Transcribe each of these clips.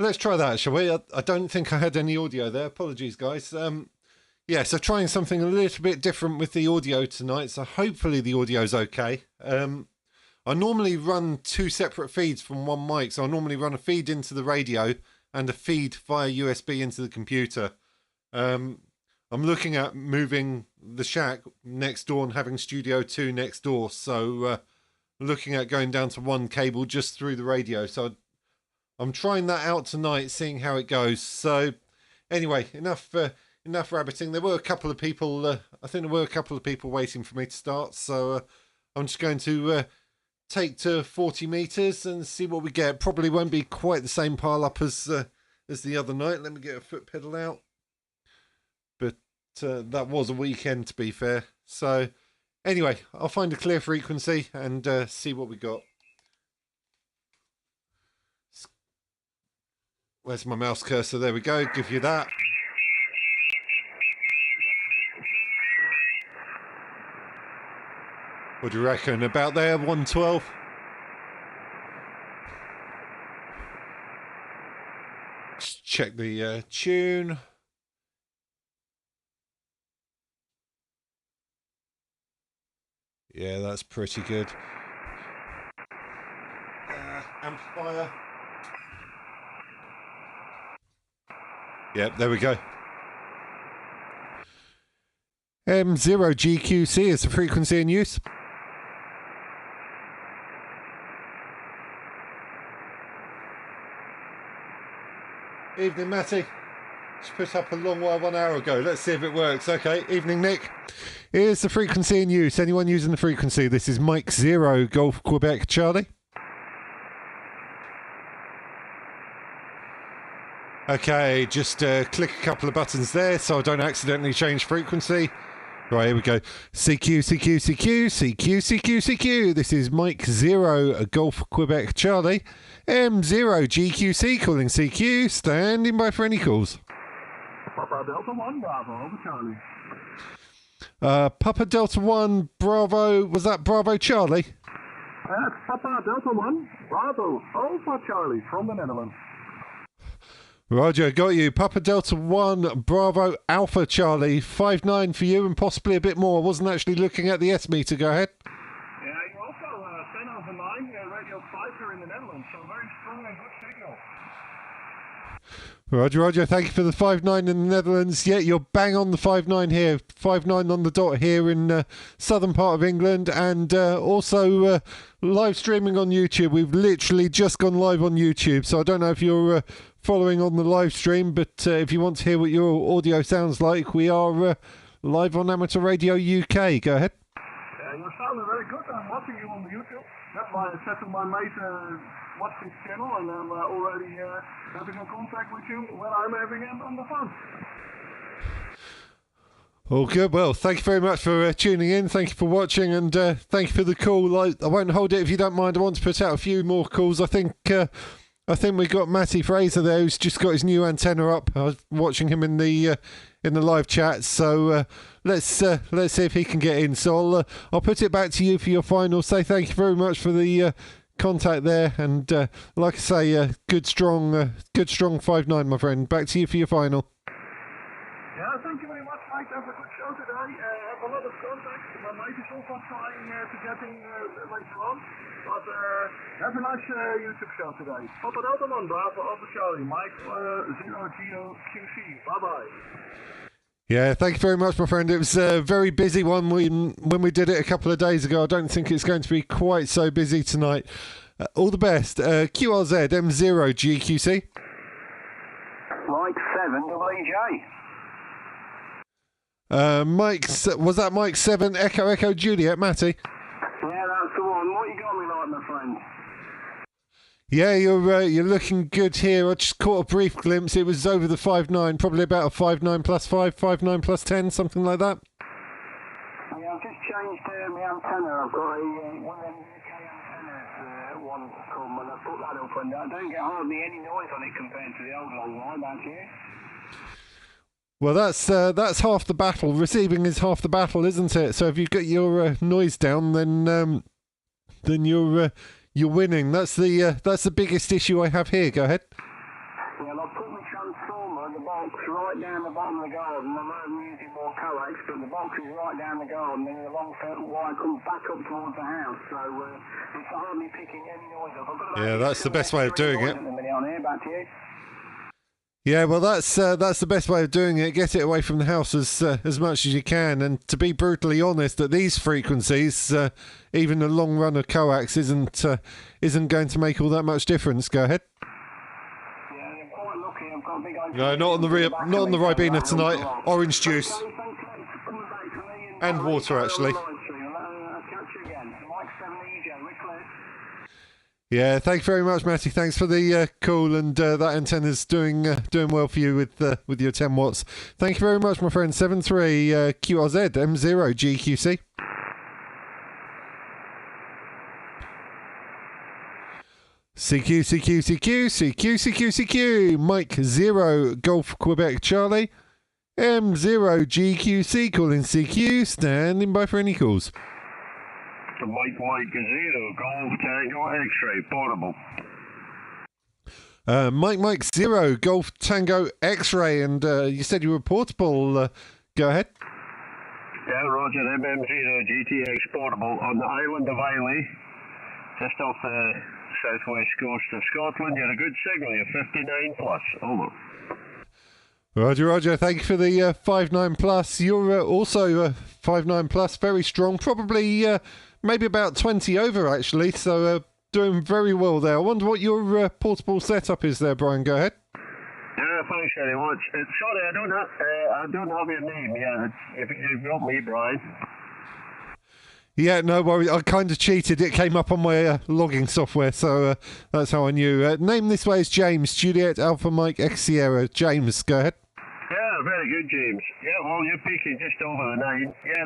Let's try that, shall we? I don't think I had any audio there. Apologies, guys. Yeah, so trying something a little bit different with the audio tonight. So hopefully the audio's okay. I normally run two separate feeds from one mic. So I normally run a feed into the radio and a feed via USB into the computer. I'm looking at moving the shack next door and having Studio 2 next door. So looking at going down to one cable just through the radio. So I'm trying that out tonight, seeing how it goes. So anyway, enough rabbiting. There were a couple of people, I think there were a couple of people waiting for me to start. So I'm just going to take to 40 meters and see what we get. Probably won't be quite the same pile up as the other night. Let me get a foot pedal out. But that was a weekend, to be fair. So anyway, I'll find a clear frequency and see what we got. Where's my mouse cursor? There we go. Give you that. What do you reckon? About there, 112? Just check the tune. Yeah, that's pretty good. Amplifier. Yep, there we go. M0GQC is the frequency in use. Evening, Matty. Just put up a long while 1 hour ago. Let's see if it works. Okay, evening, Nick. Here's the frequency in use. Anyone using the frequency? This is Mike 0, Golf Quebec Charlie. Okay, just click a couple of buttons there so I don't accidentally change frequency. Right, here we go. CQ, CQ, CQ, CQ, CQ, CQ. This is Mike 0, Golf Quebec Charlie. M0 GQC calling CQ. Standing by for any calls. Papa Delta 1, Bravo, over Charlie. Papa Delta 1, Bravo. Was that Bravo Charlie? That's Papa Delta 1, Bravo, over Charlie from the Netherlands. Roger, got you. Papa Delta 1, Bravo, Alpha Charlie, 5-9 for you and possibly a bit more. Wasn't actually looking at the S meter. Go ahead. Yeah, you also 10 over 9, radio 5 here in the Netherlands, so very strong and good signal. Roger, Roger. Thank you for the 5-9 in the Netherlands. Yeah, you're bang on the 5-9 here. 5-9 on the dot here in southern part of England, and also live streaming on YouTube. We've literally just gone live on YouTube, so I don't know if you're following on the live stream, but if you want to hear what your audio sounds like, we are live on Amateur Radio UK. Go ahead. Yeah, you're sounding very good. I'm watching you on the YouTube. That's why I said to my mate, watch this channel, and I'm already having a contact with you when I'm having him on the phone. All good. Well, thank you very much for tuning in. Thank you for watching, and thank you for the call. I won't hold it if you don't mind. I want to put out a few more calls. I think we got Matty Fraser there, who's just got his new antenna up. I was watching him in the live chat, so let's see if he can get in. So I'll put it back to you for your final. Say thank you very much for the contact there, and like I say, good strong 5-9, my friend. Back to you for your final. Yeah, thank you very much, Mike. Have a good show today. Have a lot of contacts. My mate is also trying to get in later on. But have a nice YouTube show today. Papa Delta 1, Bravo, over Charlie. Mike 0GQC. Bye-bye. Yeah, thank you very much, my friend. It was a very busy one when we did it a couple of days ago. I don't think it's going to be quite so busy tonight. All the best. QRZ M0 GQC. Mike 7 WJ. Mike, was that Mike 7 Echo Echo Juliet, Matty? Yeah, that's the one. What you got me like, my friend? Yeah, you're looking good here. I just caught a brief glimpse. It was over the 5-9, probably about a 5-9 plus 5, 5-9 plus 10, something like that. Yeah, I've just changed my antenna. I've got one of them UK antennas, one called, and I put that up, and I don't get hardly any noise on it compared to the old long line back here. Well, that's half the battle. Receiving is half the battle, isn't it? So if you get your noise down, then you're winning. That's the biggest issue I have here. Go ahead. Yeah, I'll put my transformer, the box, right down the bottom of the garden. I know I'm using more coax, but the box is right down the garden, and the long wire comes back up towards the house, so it's hardly picking any noise up. Yeah, that's the best way of doing it. At the minute on here, back to you. Yeah, well, that's the best way of doing it. Get it away from the house as much as you can. And to be brutally honest, at these frequencies, even a long run of coax isn't going to make all that much difference. Go ahead. Yeah, I'm quite lucky. I've got a big No, not on the Ribena tonight. Orange juice and water, actually. Yeah, thank you very much, Matty. Thanks for the call, and that antenna's doing well for you with your 10 watts. Thank you very much, my friend. 73 QRZ M0 GQC. CQ, Mike 0 Golf Quebec Charlie, M0 GQC calling CQ, standing by for any calls. Mike 0 Golf Tango X-Ray portable. Mike 0 Golf Tango X-Ray, and you said you were portable. Go ahead. Yeah, Roger. MM0 GTX portable on the island of Islay, just off the southwest coast of Scotland. You're a good signal. You're 59 plus. Over. Roger. Thank you for the 59 plus. You're also 59 plus. Very strong. Probably maybe about 20 over actually. So doing very well there. I wonder what your portable setup is there, Brian. Go ahead. Yeah, thanks very much. Sorry, I don't have your name. Yeah, you've got me, Brian. Yeah, no worries. I kind of cheated. It came up on my logging software, so that's how I knew. Name this way is James, Juliet Alpha Mike X Sierra. James, go ahead. Yeah, very good, James. Yeah, well, you're peaking just over the 9. Yeah,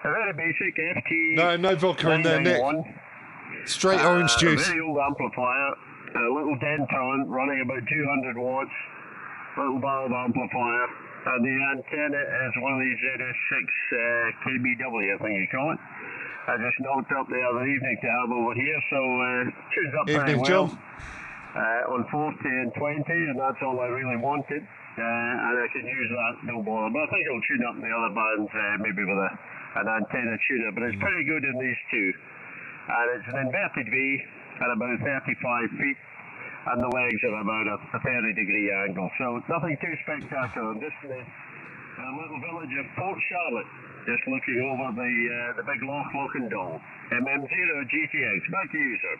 the very basic FT. No vodka in there, Nick. Straight orange juice. A very old amplifier, a little Denton running about 200 watts, little bulb amplifier. And the antenna is one of these ZS6 KBW, I think you call it. I just knocked up the other evening to have over here, so tunes up very well. On 40 and 20, and that's all I really wanted. And I can use that, no bother. But I think I'll tune up the other bands, maybe with an antenna tuner. But it's pretty good in these two. And it's an inverted V at about 35 feet. And the legs are about a 30-degree angle. So nothing too spectacular. I'm just in the little village of Port Charlotte, just looking over the big Loch Lochindoll. MM0 GTX. Back to you, sir.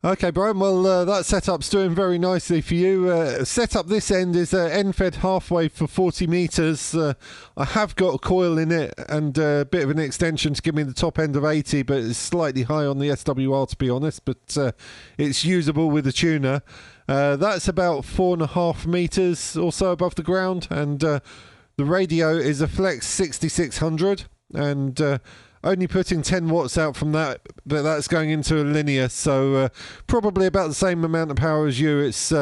Okay, Brian. Well, that setup's doing very nicely for you. Setup this end is end-fed halfway for 40 metres. I have got a coil in it and a bit of an extension to give me the top end of 80, but it's slightly high on the SWR, to be honest, but it's usable with the tuner. That's about 4.5 metres or so above the ground, and the radio is a Flex 6600, and only putting 10 watts out from that, but that's going into a linear, so probably about the same amount of power as you. It's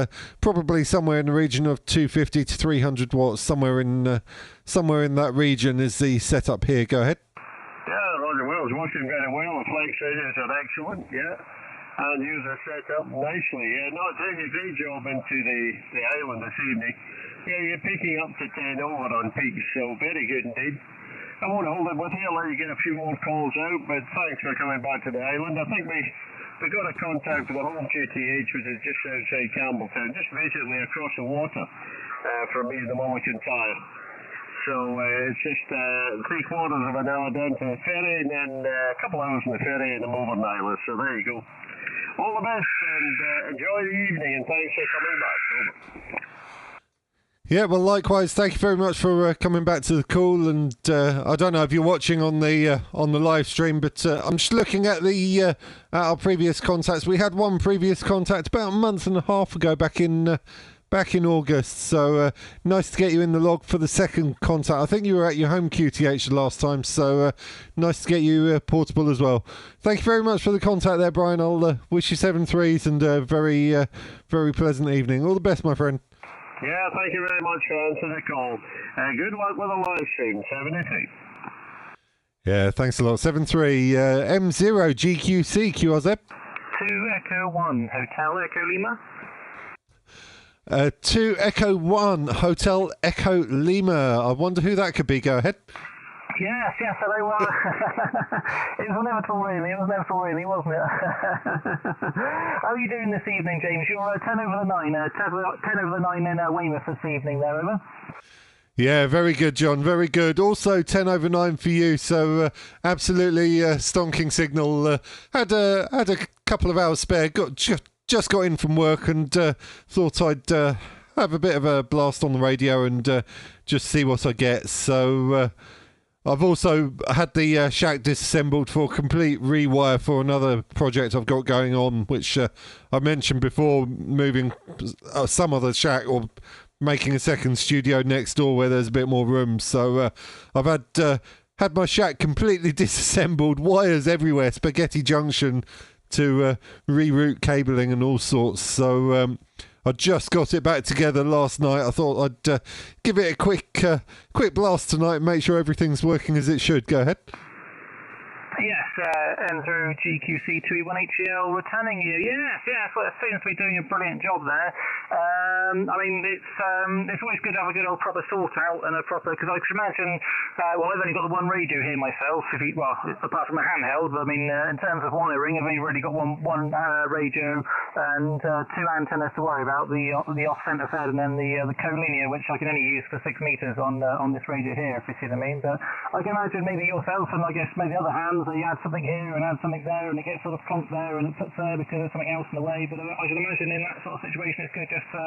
probably somewhere in the region of 250 to 300 watts, somewhere in that region is the setup here. Go ahead. Yeah, Roger. Well, it's working very well. The Flex radios are excellent, yeah, and you are set up nicely. Yeah, not doing a great job into the island this evening. Yeah, you're picking up to 10 over on peaks, so very good indeed. I won't hold it with you. I'll let you get a few more calls out, but thanks for coming back to the island. I think we got a contact for the home GTH, which is just outside Campbelltown, just basically across the water from me and the Mulligan Tyre. So it's just 3/4 of an hour down to the ferry, and then a couple hours on the ferry and I'm over in Isla. So there you go. All the best, and enjoy the evening, and thanks for coming back. Over. Yeah, well, likewise. Thank you very much for coming back to the call. And I don't know if you're watching on the live stream, but I'm just looking at at our previous contacts. We had one previous contact about a month and a half ago, back in August. So nice to get you in the log for the second contact. I think you were at your home QTH the last time, so nice to get you portable as well. Thank you very much for the contact there, Brian. I'll wish you 7 threes and a very pleasant evening. All the best, my friend. Yeah, thank you very much for answering the call. Good luck with the live stream. 73. Yeah, thanks a lot. 73 M0 GQC QRZ. 2 Echo 1 Hotel Echo Lima. 2 Echo 1 Hotel Echo Lima. I wonder who that could be. Go ahead. Yes, hello. It was inevitable, really. It was inevitable, really, wasn't it? How are you doing this evening, James? You're 10 over the 9. 10 over the 9 in Weymouth this evening there, over? Yeah, very good, John. Very good. Also 10 over 9 for you. So absolutely stonking signal. Had a couple of hours spare. Just got in from work and thought I'd have a bit of a blast on the radio and just see what I get. So I've also had the shack disassembled for a complete rewire for another project I've got going on, which I mentioned before, moving some other shack or making a second studio next door where there's a bit more room. So I've had my shack completely disassembled, wires everywhere, spaghetti junction to reroute cabling and all sorts. So I just got it back together last night. I thought I'd give it a quick blast tonight and make sure everything's working as it should. Go ahead. Yes, Enzo GQC 2E1HL returning you. Yes, well, it seems to be doing a brilliant job there. I mean, it's always good to have a good old proper sort out and a proper, because I can imagine, well, I've only got the one radio here myself, apart from a handheld, but I mean, in terms of wiring, I've only really got one radio and 2 antennas to worry about, the off-center fed and then the collinear, which I can only use for 6 meters on this radio here, if you see what I mean. But I can imagine maybe yourself and I guess maybe other hands, you add something here and add something there and it gets sort of clunked there and it puts there because there's something else in the way. But I should imagine in that sort of situation it's good just to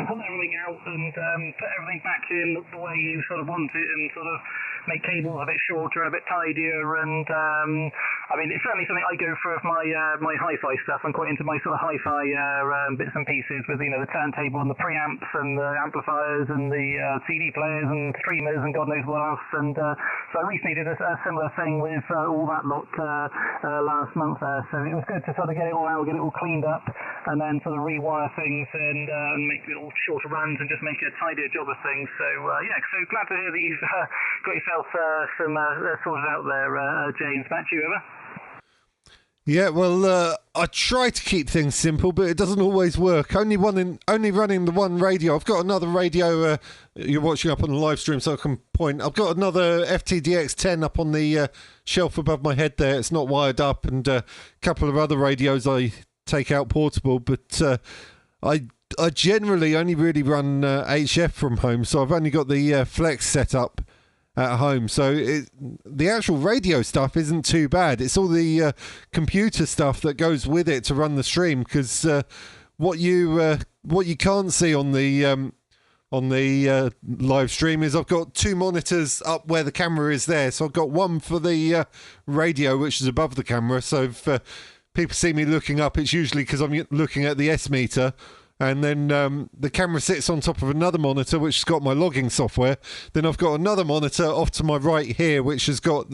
pull everything out and put everything back in the way you sort of want it and sort of make cables a bit shorter, a bit tidier. And I mean, it's certainly something I go for with my hi-fi stuff. I'm quite into my sort of hi-fi bits and pieces with, you know, the turntable and the preamps and the amplifiers and the CD players and streamers and God knows what else. And so I recently did a similar thing with all that lot last month there. So it was good to sort of get it all out, get it all cleaned up, and then sort of rewire things and make it all shorter runs and just make a tidier job of things. So so glad to hear that you've got yourself some sorted out there, James. Back to you, over. Yeah, well, I try to keep things simple, but it doesn't always work. Only running the one radio. I've got another radio. You're watching up on the live stream, so I can point. I've got another FTDX10 up on the shelf above my head there. It's not wired up, and a couple of other radios I take out portable. But I generally only really run HF from home, so I've only got the Flex set up at home. So the actual radio stuff isn't too bad. It's all the computer stuff that goes with it to run the stream, because what you can't see on the live stream is I've got 2 monitors up where the camera is there. So I've got one for the radio, which is above the camera. So if people see me looking up, it's usually because I'm looking at the S meter. And then the camera sits on top of another monitor, which has got my logging software. Then I've got another monitor off to my right here, which has got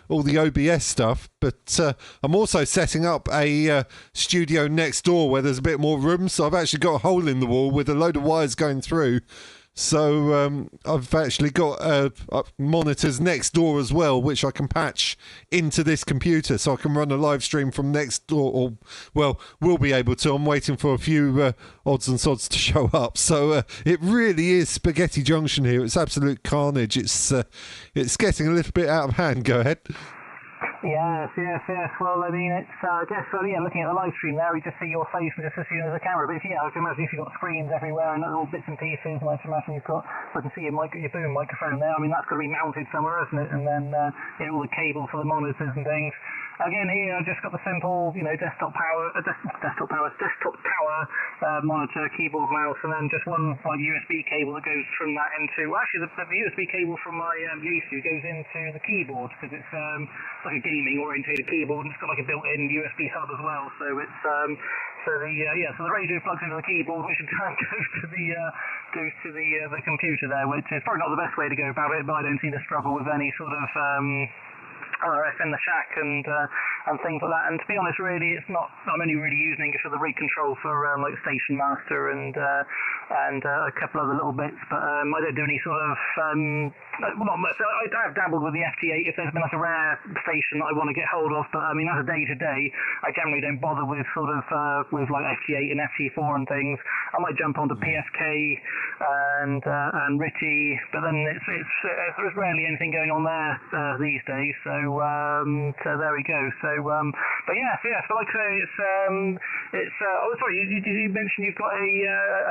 all the OBS stuff. But I'm also setting up a studio next door where there's a bit more room. So I've actually got a hole in the wall with a load of wires going through. So I've actually got monitors next door as well, which I can patch into this computer, so I can run a live stream from next door. Or, well, we'll be able to. I'm waiting for a few odds and sods to show up. So it really is spaghetti junction here. It's absolute carnage. It's getting a little bit out of hand. Go ahead. Yes. Well, I mean, it's, I guess, well, yeah, looking at the live stream there, we just see your face and just see you as a camera. But I can imagine if you've got screens everywhere and little bits and pieces, and I can imagine I can see your boom microphone there. I mean, that's got to be mounted somewhere, isn't it? And then, all the cables for the monitors and things. Again, here I've just got the simple, desktop tower monitor, keyboard, mouse, and then just one USB cable that goes from that into. Well, actually, the USB cable from my Yaesu goes into the keyboard because it's like a gaming orientated keyboard, and it's got like a built-in USB hub as well. So it's so the radio plugs into the keyboard, which in turn goes to the computer there, which is probably not the best way to go about it, but I don't seem to struggle with any sort of RF in the shack, and things like that. And to be honest, really, it's not. I'm only really using it for the rig control for like Station Master and a couple other little bits. But I don't do any sort of well, not much. I have dabbled with the FT8 if there's been like a rare station that I want to get hold of. But I mean, as a day to day, I generally don't bother with sort of with like FT8 and FT4 and things. I might jump onto PSK and RTTY, but then there's rarely anything going on there these days. So there we go. So but yes. But like I say, it's oh sorry, you mentioned you've got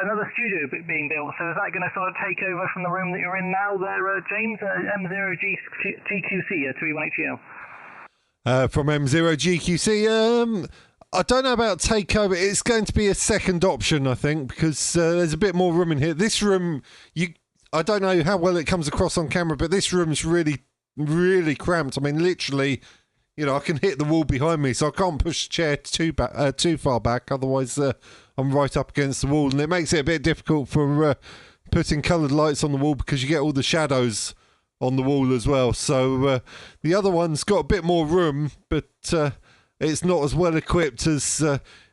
another studio being built. So is that going to sort of take over from the room that you're in now, there, James? M0GQC 31HL. From M0GQC. I don't know about takeover. It's going to be a second option, I think, because there's a bit more room in here. This room, I don't know how well it comes across on camera, but this room's really, really cramped. I mean, literally, I can hit the wall behind me, so I can't push the chair too far back. Otherwise, I'm right up against the wall, and it makes it a bit difficult for putting coloured lights on the wall because you get all the shadows on the wall as well. So the other one's got a bit more room, but it's not as well equipped as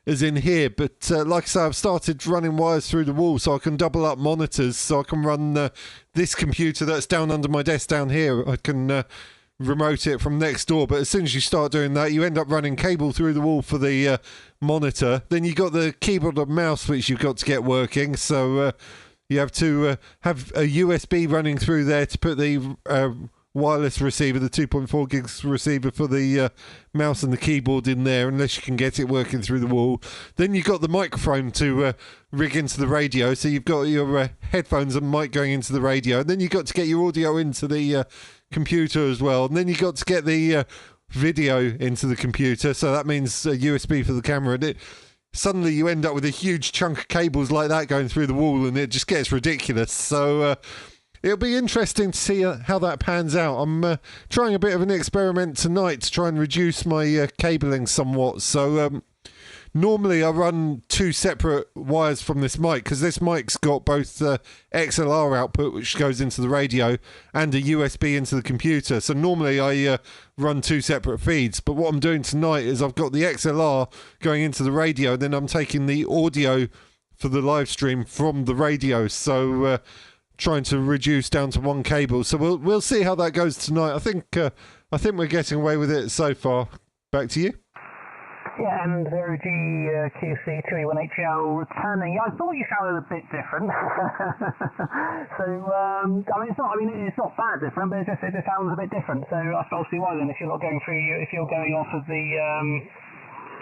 in here. But like I say, I've started running wires through the wall so I can double up monitors, so I can run this computer that's down under my desk down here. I can remote it from next door, but as soon as you start doing that, you end up running cable through the wall for the monitor. Then you got the keyboard and mouse which you've got to get working, so you have to have a USB running through there to put the wireless receiver, the 2.4 gigs receiver for the mouse and the keyboard in there, unless you can get it working through the wall. Then you've got the microphone to rig into the radio, so you've got your headphones and mic going into the radio, and then you've got to get your audio into the computer as well, and then you've got to get the video into the computer, so that means USB for the camera, and suddenly you end up with a huge chunk of cables like that going through the wall, and it just gets ridiculous. So it'll be interesting to see how that pans out. I'm trying a bit of an experiment tonight to try and reduce my cabling somewhat. So normally I run two separate wires from this mic, because this mic's got both XLR output, which goes into the radio, and a USB into the computer. So normally I run two separate feeds. But what I'm doing tonight is I've got the XLR going into the radio, and then I'm taking the audio for the live stream from the radio. So trying to reduce down to one cable. So we'll see how that goes tonight. I think we're getting away with it so far. Back to you. Yeah, and M0GQC 2E1HL returning. I thought you sounded a bit different. So it's not bad different, but it just sounds a bit different. So I suppose why then, if you're not going through, if you're going off of the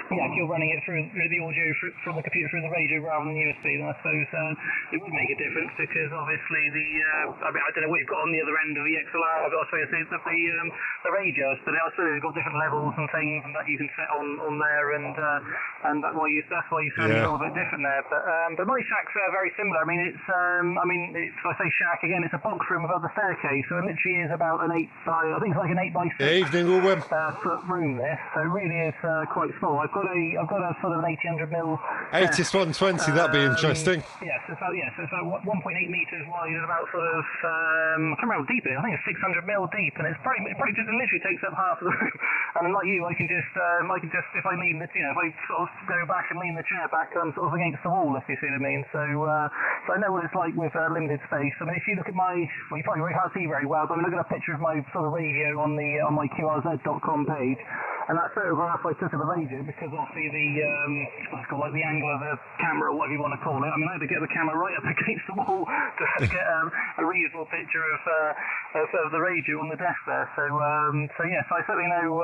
if you're running it through the audio from the computer through the radio rather than USB, then I suppose it would make a difference, because obviously I don't know what you've got on the other end of the XLR, but I suppose the radios, but I suppose they've got different levels and things and that you can set on there, and that's why you sound a little bit different there. But my shack's very similar. I mean, it's I say shack again, it's a box room above the staircase, so it literally is about an 8 by, I think it's like an 8 by 6 foot room. This, so it really is quite small. I've got a sort of an 1800mm. ATIS 120, that'd be interesting. Yes, it's about 1.8 metres wide and about sort of I can't remember how deep it is. I think it's 600mm deep, and it just literally takes up half of the room. And like you, I can just if I lean if I sort of go back and lean the chair back, I'm sort of against the wall, if you see what I mean. So I know what it's like with limited space. I mean, if you look at you probably can't see very well, but I'm looking at a picture of my sort of radio on my QRZ.com page, and that photograph I took of the radio, because obviously it's got like the angle of the camera, or whatever you want to call it. I mean, I had to get the camera right up against the wall to get a reasonable picture of the radio on the desk there. So yes, I certainly know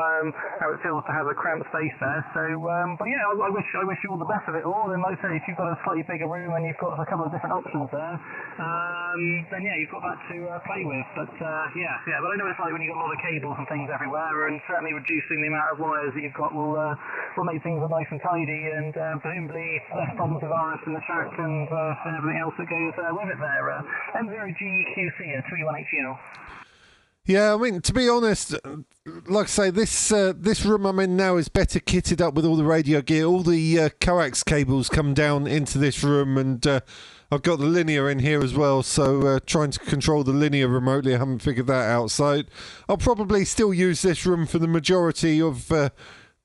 how it feels to have a cramped space there. So but yeah, I wish you all the best of it all. And like I say, if you've got a slightly bigger room and you've got a couple of different options there, then yeah, you've got that to play with. But but I know it's like when you've got a lot of cables and things everywhere, and certainly reducing the amount of wires that you've got will make things nice and tidy, and presumably less problems with RF in the shack and everything else that goes with it there. M0GQC 31HL. Yeah, I mean, to be honest, like I say, this room I'm in now is better kitted up with all the radio gear. All the coax cables come down into this room, and I've got the linear in here as well, so trying to control the linear remotely, I haven't figured that out. So I'll probably still use this room for the majority of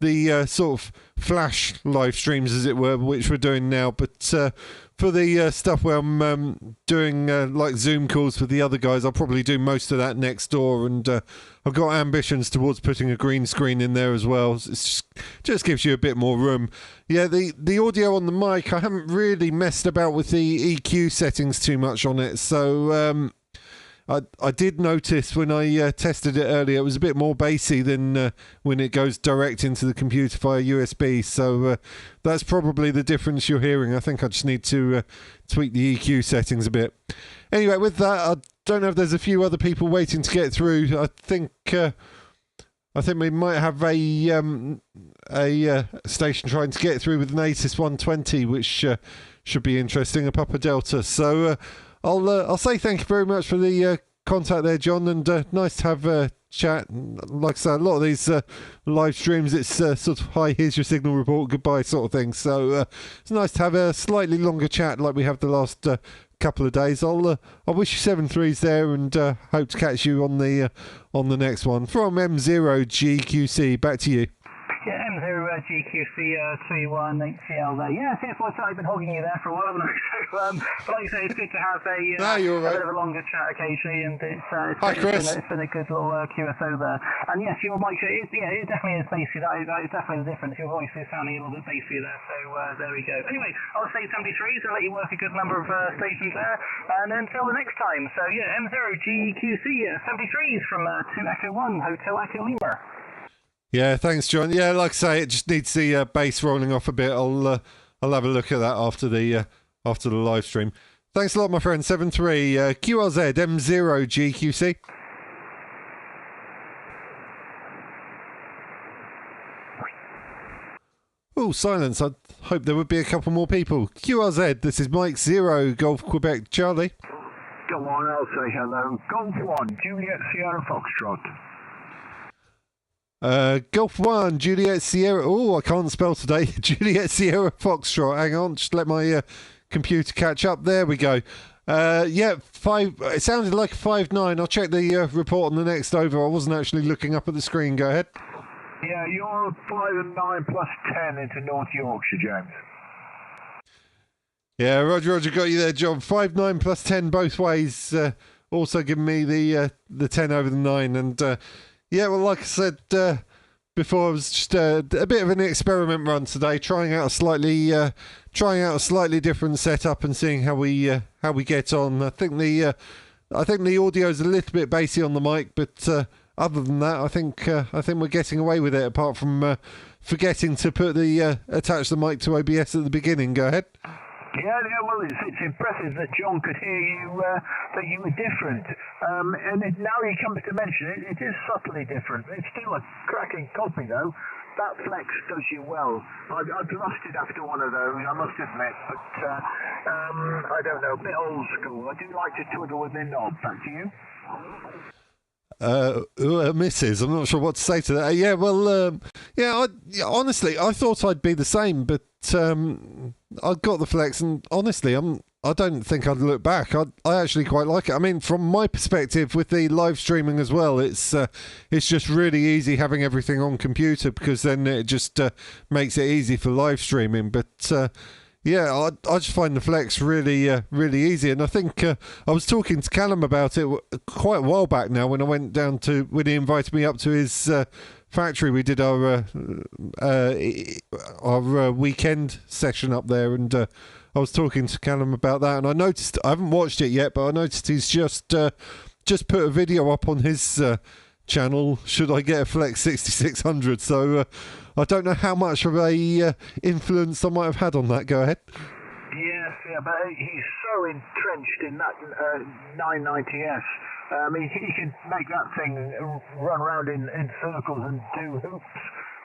the sort of flash live streams, as it were, which we're doing now. But for the stuff where I'm doing like Zoom calls with the other guys, I'll probably do most of that next door. And I've got ambitions towards putting a green screen in there as well. It just gives you a bit more room. Yeah, the audio on the mic, I haven't really messed about with the EQ settings too much on it. So I did notice when I tested it earlier, it was a bit more bassy than when it goes direct into the computer via USB. So that's probably the difference you're hearing. I think I just need to tweak the EQ settings a bit. Anyway, with that, I don't know if there's a few other people waiting to get through. I think we might have a station trying to get through with an ATIS 120, which should be interesting, a Papa Delta. So I'll say thank you very much for the contact there, John, and nice to have a chat. Like I said, a lot of these live streams, it's sort of, hi, here's your signal report, goodbye sort of thing. So it's nice to have a slightly longer chat like we have the last couple of days. I'll wish you 7-3s there, and hope to catch you on the next one. From M0GQC, back to you. Yeah, M0GQC 31HCL there. Yes, I've been hogging you there for a while, haven't I? So, but like you say, it's good to have a bit of a longer chat occasionally, and Hi, Chris. It's been a good little QSO there. And yes, your mic, it definitely is bassy. That is definitely the difference. Your voice is sounding a little bit bassy there, so there we go. Anyway, I'll say 73s and let you work a good number of stations there, and until the next time. So yeah, M0GQC 73s from 2 Echo 1 Hotel Echo Lima. Yeah, thanks, John. Yeah, like I say, it just needs the bass rolling off a bit. I'll have a look at that after the live stream. Thanks a lot, my friend. 7-3 QRZ M0GQC. Oh, silence. I hope there would be a couple more people. QRZ, this is Mike 0 Golf Quebec Charlie. Go on, I'll say hello. Golf 1, Juliet Sierra Foxtrot. Golf 1, Juliet Sierra. Oh, I can't spell today. Juliet Sierra Foxtrot. Hang on, just let my computer catch up. There we go. Yeah, 5. It sounded like a 5-9. I'll check the report on the next over. I wasn't actually looking up at the screen. Go ahead. Yeah, you're 5 and 9 plus 10 into North Yorkshire, James. Yeah, Roger, got you there, John. 5-9 plus 10 both ways. Also giving me the 10 over the 9, and yeah, well, like I said before, it was just a bit of an experiment run today, trying out a slightly different setup and seeing how we get on. I think the audio is a little bit bassy on the mic, but other than that, I think we're getting away with it. Apart from forgetting to put attach the mic to OBS at the beginning. Go ahead. Yeah, well, it's impressive that John could hear you, that you were different. And now he comes to mention it, it is subtly different. It's still a cracking copy, though. That flex does you well. I've lusted after one of those, I must admit, but I don't know, a bit old school. I do like to twiddle with my knob. Back to you. Mrs. I'm not sure what to say to that. Yeah, well, honestly, I thought I'd be the same, but I got the flex, and honestly, I don't think I'd look back. I actually quite like it. I mean, from my perspective, with the live streaming as well, it's just really easy having everything on computer, because then it just makes it easy for live streaming. But yeah, I just find the flex really easy, and I think I was talking to Callum about it quite a while back now when he invited me up to his factory. We did our weekend session up there, and I was talking to Callum about that, and I noticed, I haven't watched it yet, but I noticed he's just put a video up on his channel, should I get a Flex 6600, so I don't know how much of a influence I might have had on that. Go ahead. Yes, yeah, but he's so entrenched in that 990S. He can make that thing run around in circles and do hoops.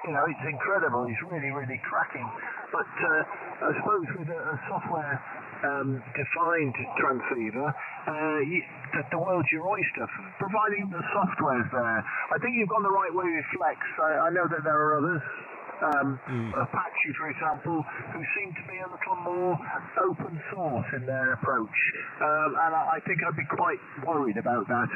You know, it's incredible. He's really cracking. But I suppose with a software defined transceiver, the world's your oyster, providing the software's there. I think you've gone the right way with Flex. I know that there are others. Apache, for example, who seem to be a little more open source in their approach. And I think I'd be quite worried about that.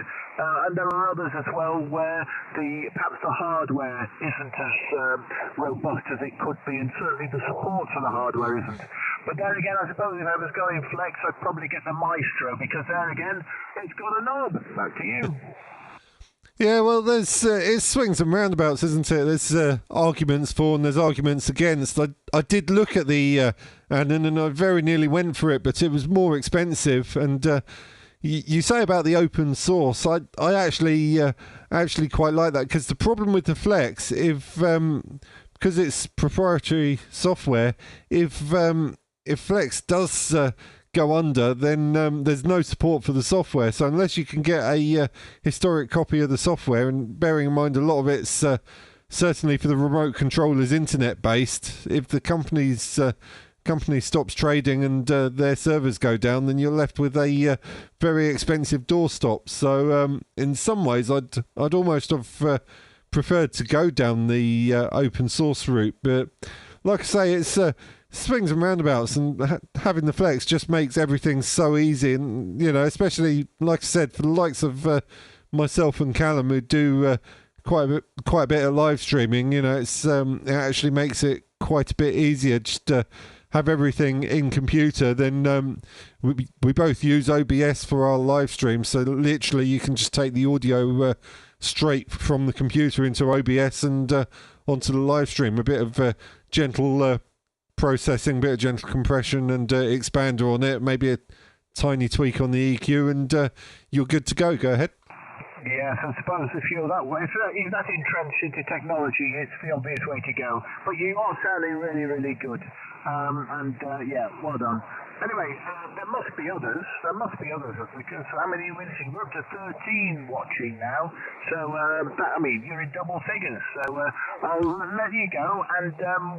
And there are others as well where perhaps the hardware isn't as robust as it could be, and certainly the support for the hardware isn't. But there again, I suppose if I was going Flex, I'd probably get the Maestro, because there again, it's got a knob. Back to you. Yeah, well, there's it swings and roundabouts, isn't it? There's arguments for and there's arguments against. I did look at the and I very nearly went for it, but it was more expensive. And you say about the open source, I actually quite like that, because the problem with the Flex, because it's proprietary software, if Flex does go under, then there's no support for the software. So unless you can get a historic copy of the software, and bearing in mind a lot of it's certainly for the remote controllers internet based, if the company stops trading and their servers go down, then you're left with a very expensive doorstop. So in some ways I'd almost have preferred to go down the open source route, but like I say, it's swings and roundabouts, and having the Flex just makes everything so easy. And especially like I said, for the likes of myself and Callum, who do quite a bit of live streaming, it actually makes it quite a bit easier just to have everything in computer. Then we both use OBS for our live stream, so literally you can just take the audio straight from the computer into OBS and onto the live stream. A bit of gentle processing, bit of gentle compression and expander on it, maybe a tiny tweak on the EQ, and you're good to go. Go ahead. Yes, I suppose if you're that way, if you're that entrenched into technology, it's the obvious way to go. But you are sounding really, really good. Yeah, well done. Anyway, there must be others. Because how many are we missing? We're up to 13 watching now. So, you're in double figures. So, I'll let you go, and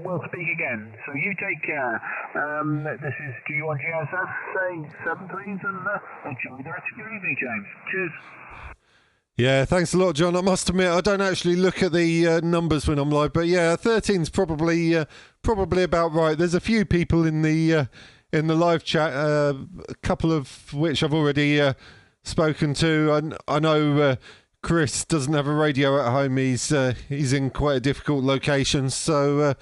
we'll speak again. So you take care. This is G1GSF saying 7 threes, and enjoy the rest of your evening, James. Cheers. Yeah, thanks a lot, John. I must admit, I don't actually look at the numbers when I'm live, but yeah, 13's probably about right. There's a few people in the live chat, a couple of which I've already spoken to. I know Chris doesn't have a radio at home. He's in quite a difficult location, so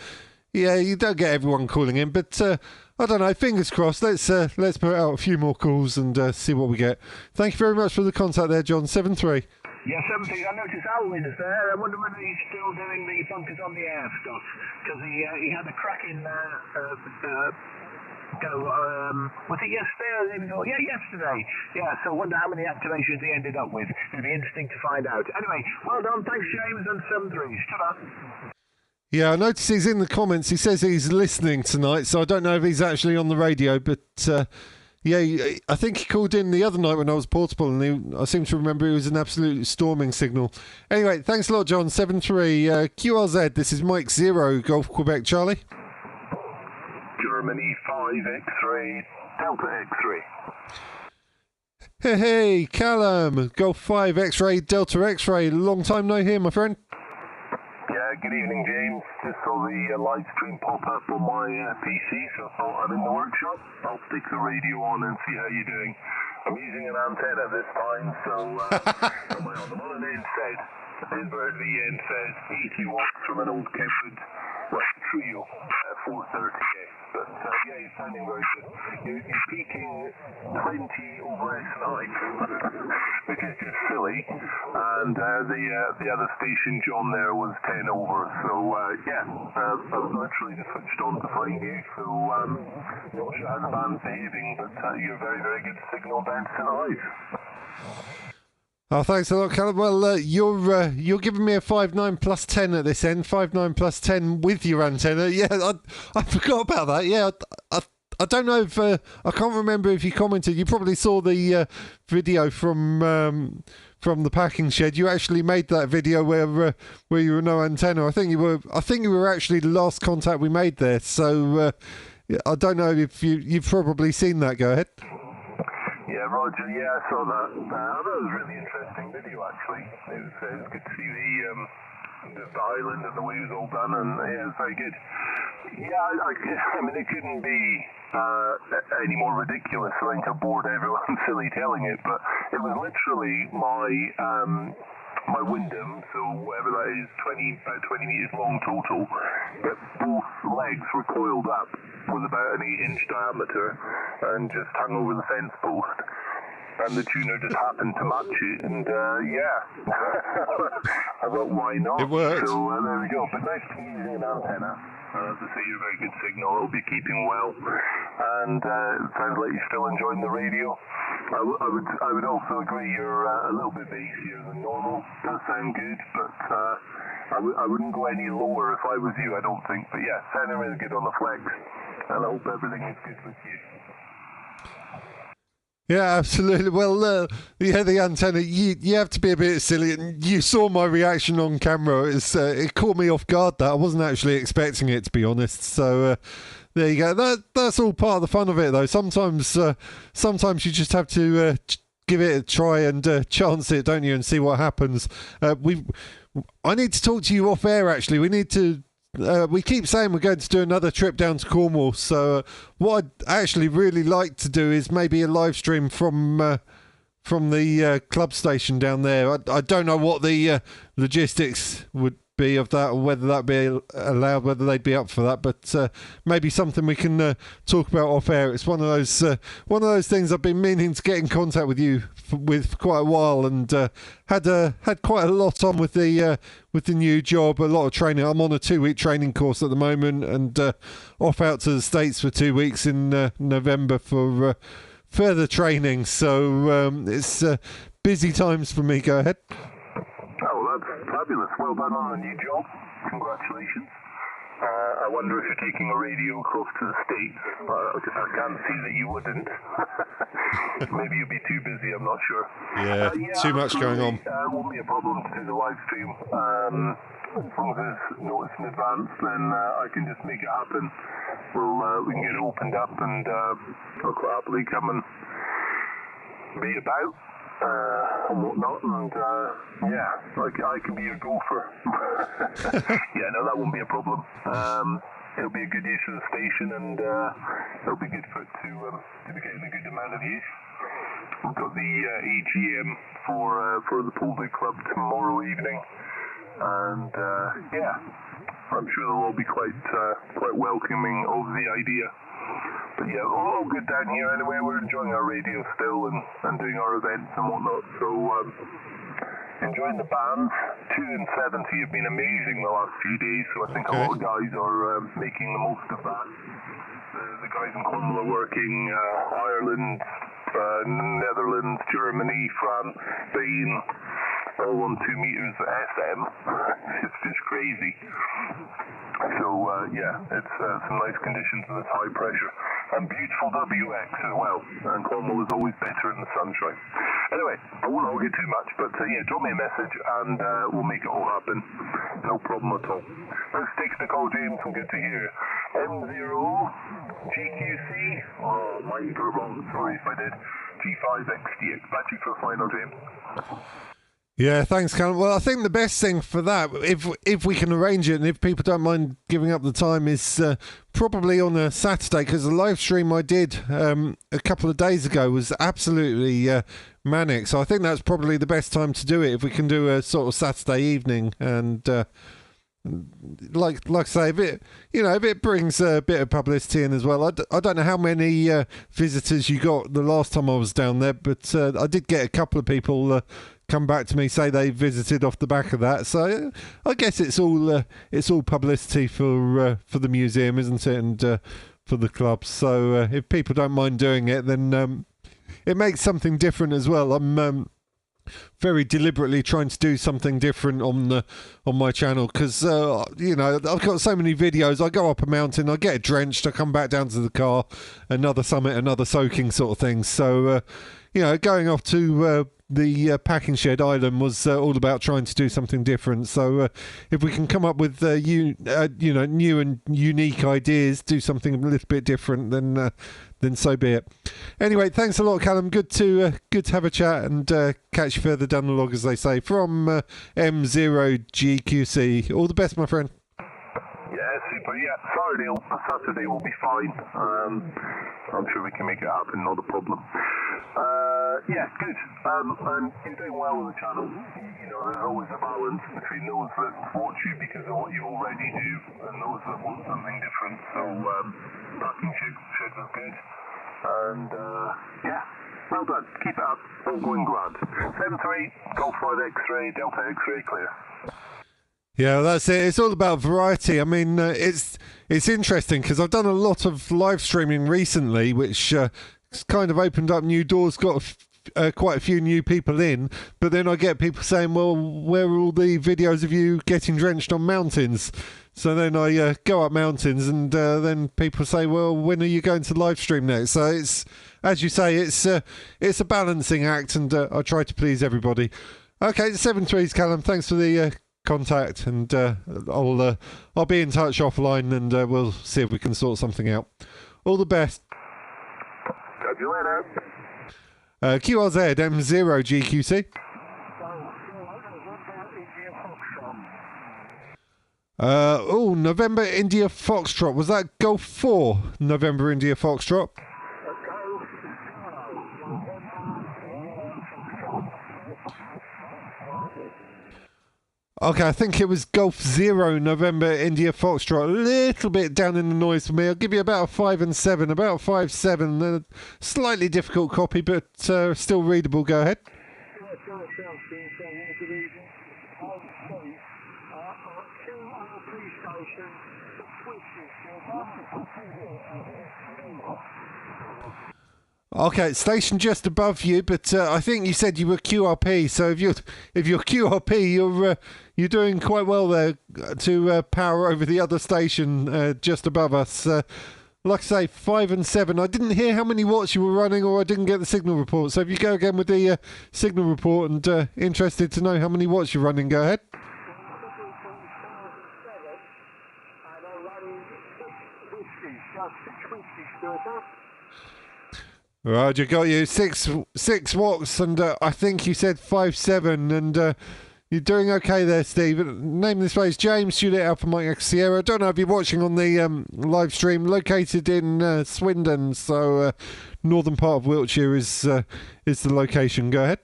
yeah, you don't get everyone calling in, but I don't know. Fingers crossed. Let's put out a few more calls and see what we get. Thank you very much for the contact there, John. 7-3. Yeah, 17. I noticed Alwyn's there. I wonder whether he's still doing the bunkers on the air stuff, because he had a cracking was it yesterday or the day before? Yeah, yesterday. Yeah, so I wonder how many activations he ended up with. It'd be interesting to find out. Anyway, well done. Thanks, James, and 7 threes. Ta-da. Yeah, I notice he's in the comments. He says he's listening tonight, so I don't know if he's actually on the radio, but yeah, I think he called in the other night when I was portable, and I seem to remember it was an absolute storming signal. Anyway, thanks a lot, John. 7-3. QRZ, this is Mike 0, Golf Quebec Charlie. Germany 5 X-ray, Delta X-ray. Hey, Callum, Golf 5 X-ray, Delta X-ray. Long time no hear, my friend. Yeah, good evening, James. Just saw the live stream pop up on my PC, so I thought I'm in the workshop. I'll stick the radio on and see how you're doing. I'm using an antenna this time, so I'm on an NSAID. Inverted the NSAID, 80 watts from an old Kenwood Trio 430A. But yeah, you're sounding very good. You're peaking 20 over S9, which is just silly. And the other station, John, there was 10 over. So yeah, I was literally just switched on to find you. So not sure how the band's behaving, but you're very, very good signal down tonight. Oh, thanks a lot, Callum. Well, you're giving me a 5.9 plus 10 at this end. 5.9 plus 10 with your antenna. Yeah, I forgot about that. Yeah, I don't know if I can't remember if you commented. You probably saw the video from the packing shed. You actually made that video where you were no antenna. I think you were actually the last contact we made there. So I don't know if you've probably seen that. Go ahead. Yeah, Roger, yeah, I saw that. That was a really interesting video, actually. It was good to see just the island and the way it was all done, and yeah, it was very good. Yeah, I mean, it couldn't be any more ridiculous. I think I bored everyone silly telling it, but it was literally my Wyndham, so whatever that is, about 20 metres long total, but both legs were coiled up with about an 8-inch diameter and just hung over the fence post. And the tuner just happened to match it, and yeah, I thought, why not? It worked. So there we go. But nice to use an antenna. As I say, you're a very good signal. It'll be keeping well, and it sounds like you're still enjoying the radio. I would also agree you're a little bit bassier than normal. Does sound good, but I wouldn't go any lower if I was you. I don't think. But yeah, sounding really good on the flex, and I hope everything is good with you. Yeah, absolutely. Well, yeah, the antenna, you have to be a bit silly. And you saw my reaction on camera. It caught me off guard that I wasn't actually expecting it, to be honest. So there you go. That's all part of the fun of it, though. Sometimes you just have to give it a try and chance it, don't you, and see what happens. I need to talk to you off air, actually. We need to... we keep saying we're going to do another trip down to Cornwall, so what I'd actually really like to do is maybe a live stream from the club station down there. I don't know what the logistics would be of that, or whether that'd be allowed, whether they'd be up for that, but maybe something we can talk about off air. It's one of those things I've been meaning to get in contact with you with for quite a while, and had quite a lot on with the new job, a lot of training. I'm on a 2-week training course at the moment, and off out to the States for 2 weeks in November for further training. So it's busy times for me. Go ahead. Oh, that's fabulous. Well done on the new job. Congratulations. I wonder if you're taking a radio across to the States. I can't see that you wouldn't. Maybe you'll be too busy, I'm not sure. Yeah, too much going on. Won't be a problem to do the live stream. As long as it's noticed in advance, then I can just make it happen. We can get it opened up, and I'll quite happily come and be about. And whatnot, and yeah, I can be a gopher. Yeah, no, that won't be a problem. It'll be a good use of the station, and it'll be good for it to be getting a good amount of use. We've got the AGM for the Pool Day Club tomorrow evening, and yeah, I'm sure they'll all be quite welcoming of the idea. But yeah, all good down here anyway. We're enjoying our radio still and doing our events and whatnot. So enjoying the band. 2 and 70 have been amazing the last few days. So I think a lot of guys are making the most of that. The guys in Cornwall are working Ireland, Netherlands, Germany, France, Spain, all on 2 meters SM. It's just crazy. So yeah, it's some nice conditions and it's high pressure. And beautiful WX as well. And Cornwall is always better in the sunshine. Anyway, I won't hold you too much, but yeah, drop me a message and we'll make it all happen. No problem at all. Thanks for taking the call, James, and good to hear. M0 GQC. Oh, might go wrong. Sorry if I did. G5XDX. Back to you for the final, James. Yeah, thanks, Callum. Well, I think the best thing for that, if we can arrange it, and if people don't mind giving up the time, is probably on a Saturday, because the live stream I did a couple of days ago was absolutely manic. So I think that's probably the best time to do it, if we can do a sort of Saturday evening. And like I say, if it brings a bit of publicity in as well. I don't know how many visitors you got the last time I was down there, but I did get a couple of people come back to me, say they visited off the back of that. So I guess it's all publicity for the museum, isn't it, and for the club. So if people don't mind doing it, then it makes something different as well. I'm very deliberately trying to do something different on my channel, because I've got so many videos. I go up a mountain, I get drenched, I come back down to the car, another summit, another soaking sort of thing. So going off to the packing shed island was all about trying to do something different. So if we can come up with new and unique ideas, do something a little bit different, then so be it. Anyway, thanks a lot, Callum. Good to have a chat and catch you further down the log, as they say, from M0GQC. All the best, my friend. Yeah, super. Yeah, Saturday will be fine. I'm sure we can make it happen, not a problem. Yeah, good. And you're doing well with the channel. There's always a balance between those that watch you because of what you already do and those that want something different. So, packing shed was good. And, yeah, well done. Keep it up. All going grand. 7-3, Golf 5 X-ray, Delta X-ray, clear. Yeah, that's it. It's all about variety. I mean, it's interesting because I've done a lot of live streaming recently, which kind of opened up new doors, got quite a few new people in, but then I get people saying, well, where are all the videos of you getting drenched on mountains? So then I go up mountains and then people say, well, when are you going to live stream next? So it's, as you say, it's a balancing act, and I try to please everybody. Okay, 7-3s, Callum. Thanks for the contact, and I'll be in touch offline, and we'll see if we can sort something out. All the best. Catch you later. QRZ M0GQC. November India Foxtrot. Was that Golf 4 November India Foxtrot? Okay, I think it was Golf 0 November India Foxtrot. A little bit down in the noise for me. I'll give you about a 5 and 7, about 5-7. Slightly difficult copy, but still readable. Go ahead. Okay, station just above you, but I think you said you were QRP. So if you're QRP, you're doing quite well there to power over the other station just above us. Like I say, 5 and 7. I didn't hear how many watts you were running, or I didn't get the signal report. So if you go again with the signal report, and interested to know how many watts you're running, go ahead. Right, you got you 6 watts, and I think you said 5-7, and you're doing okay there, Steve. Name this place, James Juliet Alpha Mike X Sierra. I don't know if you're watching on the live stream. Located in Swindon, so northern part of Wiltshire is the location. Go ahead.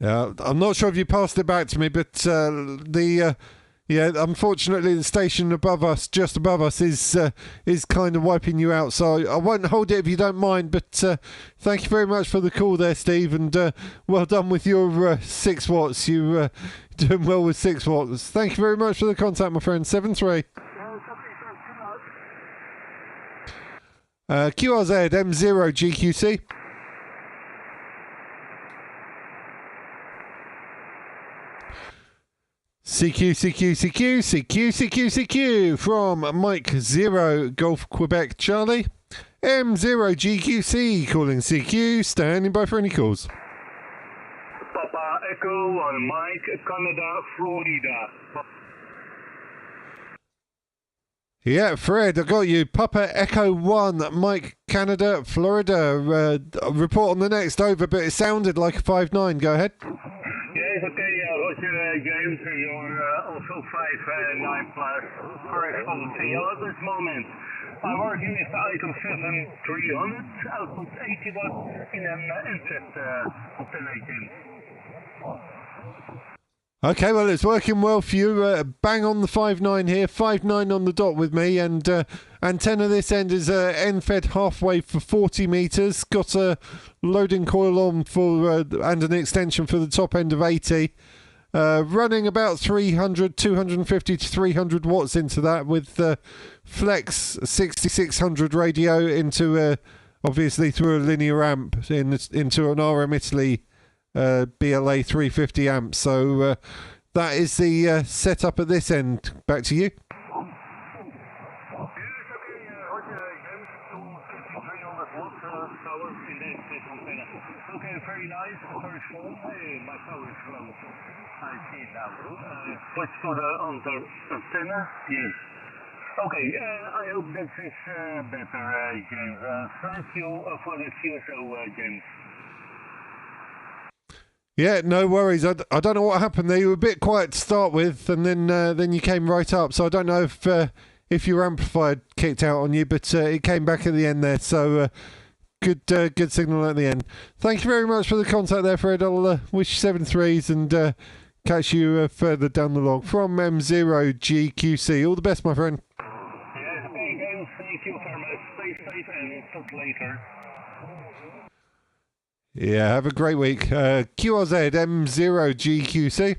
I'm not sure if you passed it back to me, but unfortunately the station above us, just above us, is kind of wiping you out. So I won't hold it if you don't mind. But thank you very much for the call there, Steve, and well done with your 6 watts. You doing well with 6 watts. Thank you very much for the contact, my friend. 7-3. QRZ M0GQC. CQ from Mike 0 Golf Quebec Charlie. M0GQC calling CQ, standing by for any calls. Papa Echo on Mike, Canada, Florida. Yeah, Fred, I got you. Papa Echo 1, Mike, Canada, Florida. Report on the next over, but it sounded like a 5-9. Go ahead. Yes, okay, Roger, James, you're also 5-9 plus correct policy. At this moment, I'm working with item 7300, output 80 watts in an inset oscillating. Okay, well, it's working well for you. Bang on the 5-9 here, 5-9 on the dot with me, and antenna this end is end-fed halfway for 40 metres. Got a loading coil on for and an extension for the top end of 80. Running about 250 to 300 watts into that with Flex 6600 radio into obviously through a linear amp into an RM Italy BLA 350 amps. So that is the setup at this end. Back to you. Okay, very nice, very full. My power is low. I see it now. Switch to the antenna? Yes. Okay, I hope this is better, James. Thank you for the QSO, James. Yeah, no worries. I don't know what happened there. You were a bit quiet to start with, and then you came right up. So I don't know if your amplifier kicked out on you, but it came back at the end there. So good signal at the end. Thank you very much for the contact there, Fred. I'll wish you 7 threes and catch you further down the log from M0GQC. All the best, my friend. Yeah, okay, thank you very much. Stay safe and talk later. Yeah, have a great week. QRZ M0GQC. 2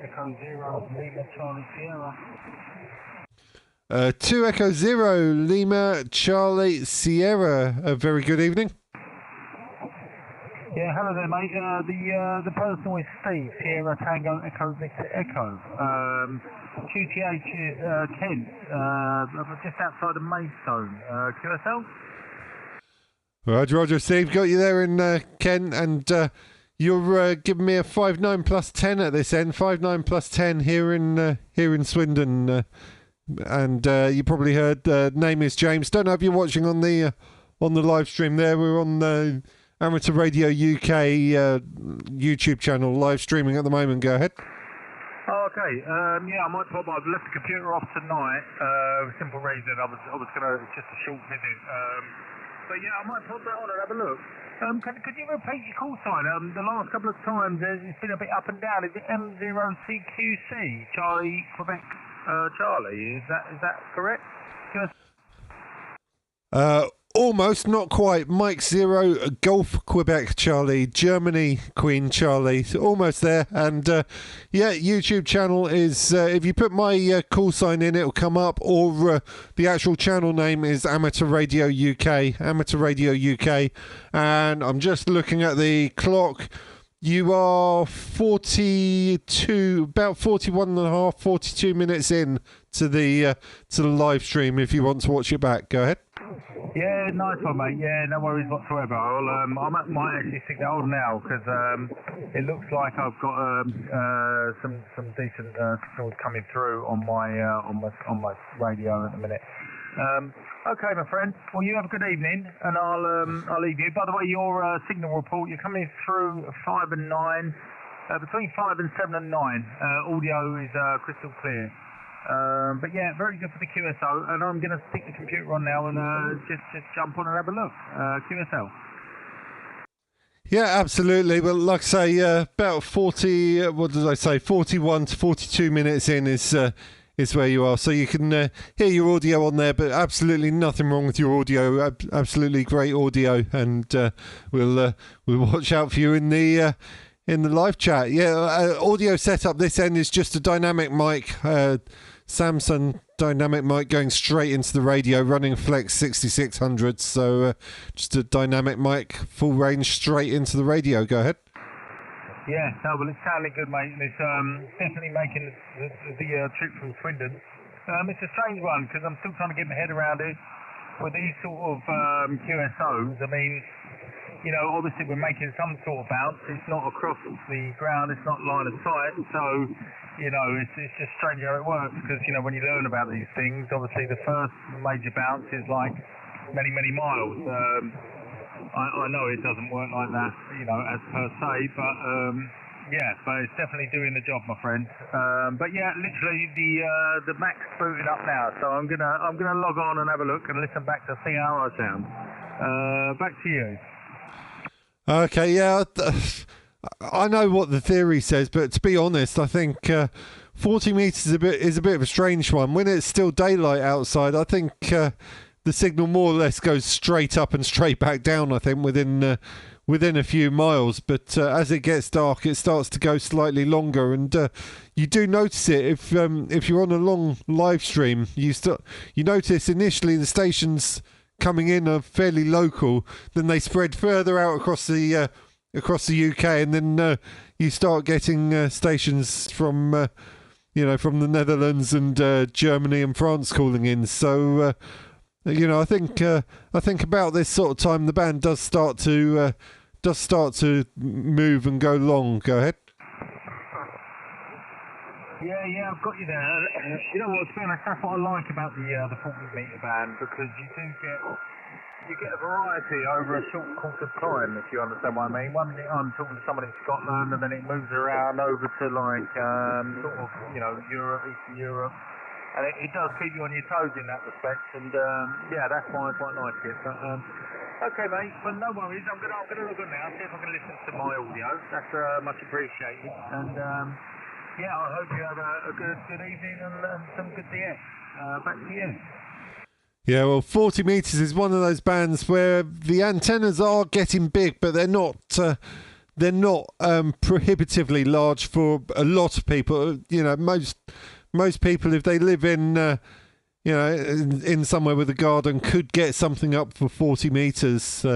Echo 0 Lima Charlie Sierra. 2 Echo 0 Lima Charlie Sierra. A very good evening. Yeah, hello there, mate. The person is Steve, Sierra Tango Echo Victor Echo. QTH is Kent, just outside of Maidstone. QSL? Roger, Steve. Got you there in Kent, and you're giving me a 5.9 plus 10 at this end. 5.9 plus 10 here in Swindon, and you probably heard. Name is James. Don't know if you're watching on the live stream. There, we're on the Amateur Radio UK YouTube channel, live streaming at the moment. Go ahead. Oh, okay. Yeah, I might pop. I've left the computer off tonight. Simple reason. I was gonna. It's just a short visit. But yeah, I might pop that on and have a look. Could you repeat your call sign? The last couple of times it's been a bit up and down. Is it M0CQC, Charlie Quebec Charlie? Is that correct? Almost, not quite. Mike 0 Golf Quebec Charlie, Germany Queen Charlie. Almost there. And yeah, YouTube channel is, if you put my call sign in, it'll come up, or the actual channel name is Amateur Radio UK. Amateur Radio UK. And I'm just looking at the clock. You are 42, about 41 and a half, 42 minutes in to the live stream. If you want to watch it back, go ahead. Yeah, nice one, mate. Yeah, no worries whatsoever. I might actually stick that on now because it looks like I've got some decent signals coming through on my radio at the minute. Okay, my friend. Well, you have a good evening, and I'll leave you. By the way, your signal report, you're coming through 5 and 9, between 5 and 7 and 9. Audio is crystal clear. But yeah, very good for the QSO, and I'm going to stick the computer on now and just jump on and have a look. QSL. Yeah, absolutely. Well, like I say, about 40, what did I say, 41 to 42 minutes in is where you are. So you can hear your audio on there, but absolutely nothing wrong with your audio. Absolutely great audio, and we'll watch out for you in the live chat. Yeah, audio setup this end is just a dynamic mic. Samsung dynamic mic going straight into the radio, running Flex 6600. So just a dynamic mic, full range, straight into the radio. Go ahead. Yeah, no, well, it's sounding good, mate. And it's definitely making the trip from Swindon. It's a strange one because I'm still trying to get my head around it with these sort of QSOs. I mean, you know, obviously we're making some sort of bounce. It's not across the ground. It's not line of sight. So, you know, it's just strange how it works because, you know, when you learn about these things, obviously the first major bounce is like many, many miles. I know it doesn't work like that, you know, as per se, but yeah, but it's definitely doing the job, my friend. But yeah, literally the Mac's booted up now, so I'm gonna log on and have a look and listen back to see how I sound. Back to you. Okay, yeah, I know what the theory says, but to be honest, I think 40 meters is a bit of a strange one. When it's still daylight outside, I think the signal more or less goes straight up and straight back down. I think within a few miles, but as it gets dark, it starts to go slightly longer, and you do notice it if you're on a long live stream. You notice initially the station's coming in are fairly local, then they spread further out across the UK, and then you start getting stations from from the Netherlands and Germany and France calling in. So I think about this sort of time the band does start to move and go long. Go ahead. Yeah, I've got you there. You know what, to be honest, that's what I like about the 40-metre band, because you get a variety over a short course of time, if you understand what I mean. One minute I'm talking to someone in Scotland, and then it moves around over to Europe, Eastern Europe, and it does keep you on your toes in that respect. And that's why I quite like it. But okay, mate, but no worries. I'm gonna look at it now, see if I can listen to my audio. That's much appreciated. And I hope you have a good evening and some good DX. Back to you. Yeah, well, 40 metres is one of those bands where the antennas are getting big, but they're not prohibitively large for a lot of people. Most people, if they live in in somewhere with a garden, could get something up for 40 metres,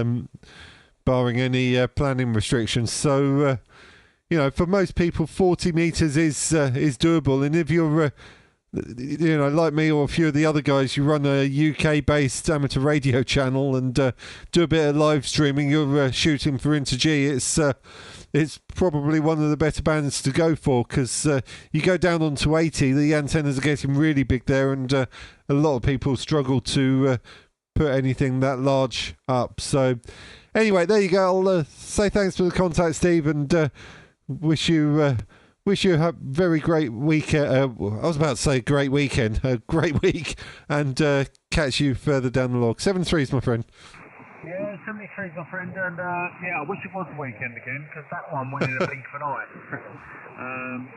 barring any planning restrictions. So, for most people, 40 metres is doable. And if you're like me or a few of the other guys, you run a UK-based amateur radio channel and do a bit of live streaming, you're shooting for Inter-G, it's probably one of the better bands to go for, because you go down onto 80, the antennas are getting really big there, and a lot of people struggle to put anything that large up. So anyway, there you go. I'll say thanks for the contact, Steve, and wish you a very great week. I was about to say great weekend, a great week, and catch you further down the log. 7-3s, my friend. Yeah, 73's my friend, and I wish it was the weekend again, because that one went in a blink of an eye. And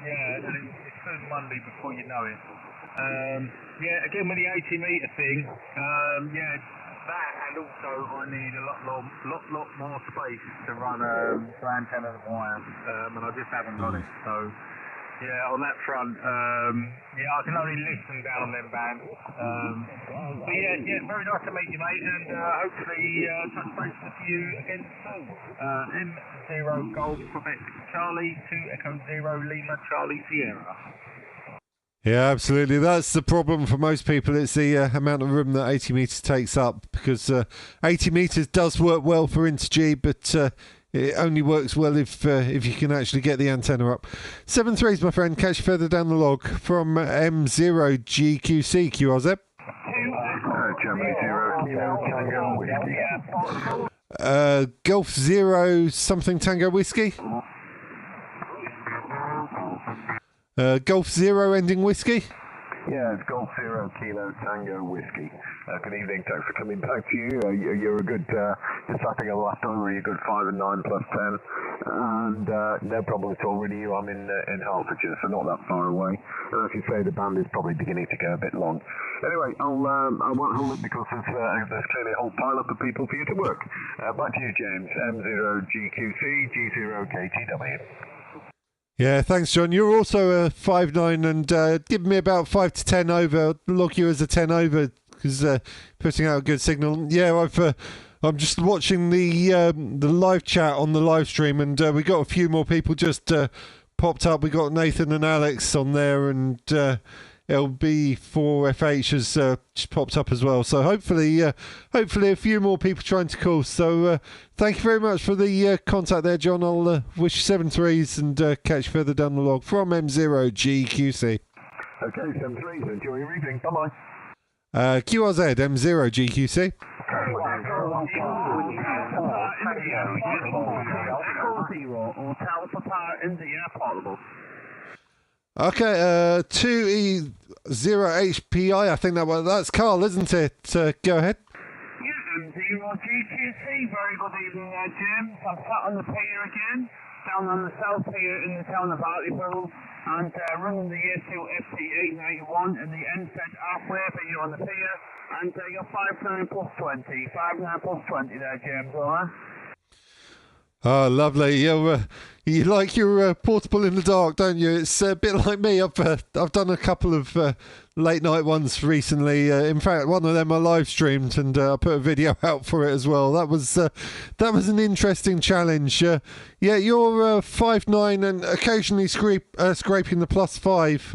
it's soon Monday before you know it. Again with the 80-metre thing, that, and also I need a lot more space to run antenna and wire, and I just haven't got it. So on that front, I can only listen down on them bands. Very nice to meet you, mate, and hopefully touch base with you again soon. M0 Golf Quebec Charlie 2 Echo 0 Lima Charlie Sierra. Yeah, absolutely. That's the problem for most people. It's the amount of room that 80 metres takes up, because 80 metres does work well for Inter-G, but it only works well if you can actually get the antenna up. 7-3s, my friend. Catch you further down the log from M0GQC, QRZ. Germany 0 Kilo Tango Whiskey. Golf 0 something Tango Whiskey. Golf 0 ending whiskey? Yeah, it's Golf 0 Kilo Tango Whiskey. Good evening, thanks for coming back to you. You're a good, just I think I last over, you're a good 5 and 9 plus 10. And no problem at all, really. I'm in Hertfordshire, so not that far away. And as you say, the band is probably beginning to go a bit long. Anyway, I won't hold it because there's clearly a whole pile up of people for you to work. Back to you, James. M0GQC, G0KTW. Yeah, thanks, John. You're also a 5-9, and give me about 5 to 10 over. I'll log you as a 10 over, because putting out a good signal. Yeah, I'm just watching the live chat on the live stream, and we got a few more people just popped up. We got Nathan and Alex on there, and LB4FH has just popped up as well. So hopefully a few more people trying to call. So thank you very much for the contact there, John. I'll wish you 7-3s and catch you further down the log from M0GQC. Okay, 7-3s. Enjoy your evening. Bye-bye. QRZ, M0GQC. Okay, 2E0HPI, I think that's Carl, isn't it? Go ahead. Yeah, M0GQC, very good evening there, Jim. I'm sat on the pier again, down on the south pier in the town of Hartlepool, and running the year 2 FT891 and the NZ halfway for you on the pier, and you're 5-9 plus 20, 5-9 plus 20 there, James, alright? Oh, lovely. You like your portable in the dark, don't you? It's a bit like me. I've done a couple of late night ones recently. In fact, one of them I live streamed and I put a video out for it as well. That was an interesting challenge. Yeah, you're 5'9" and occasionally scraping the +5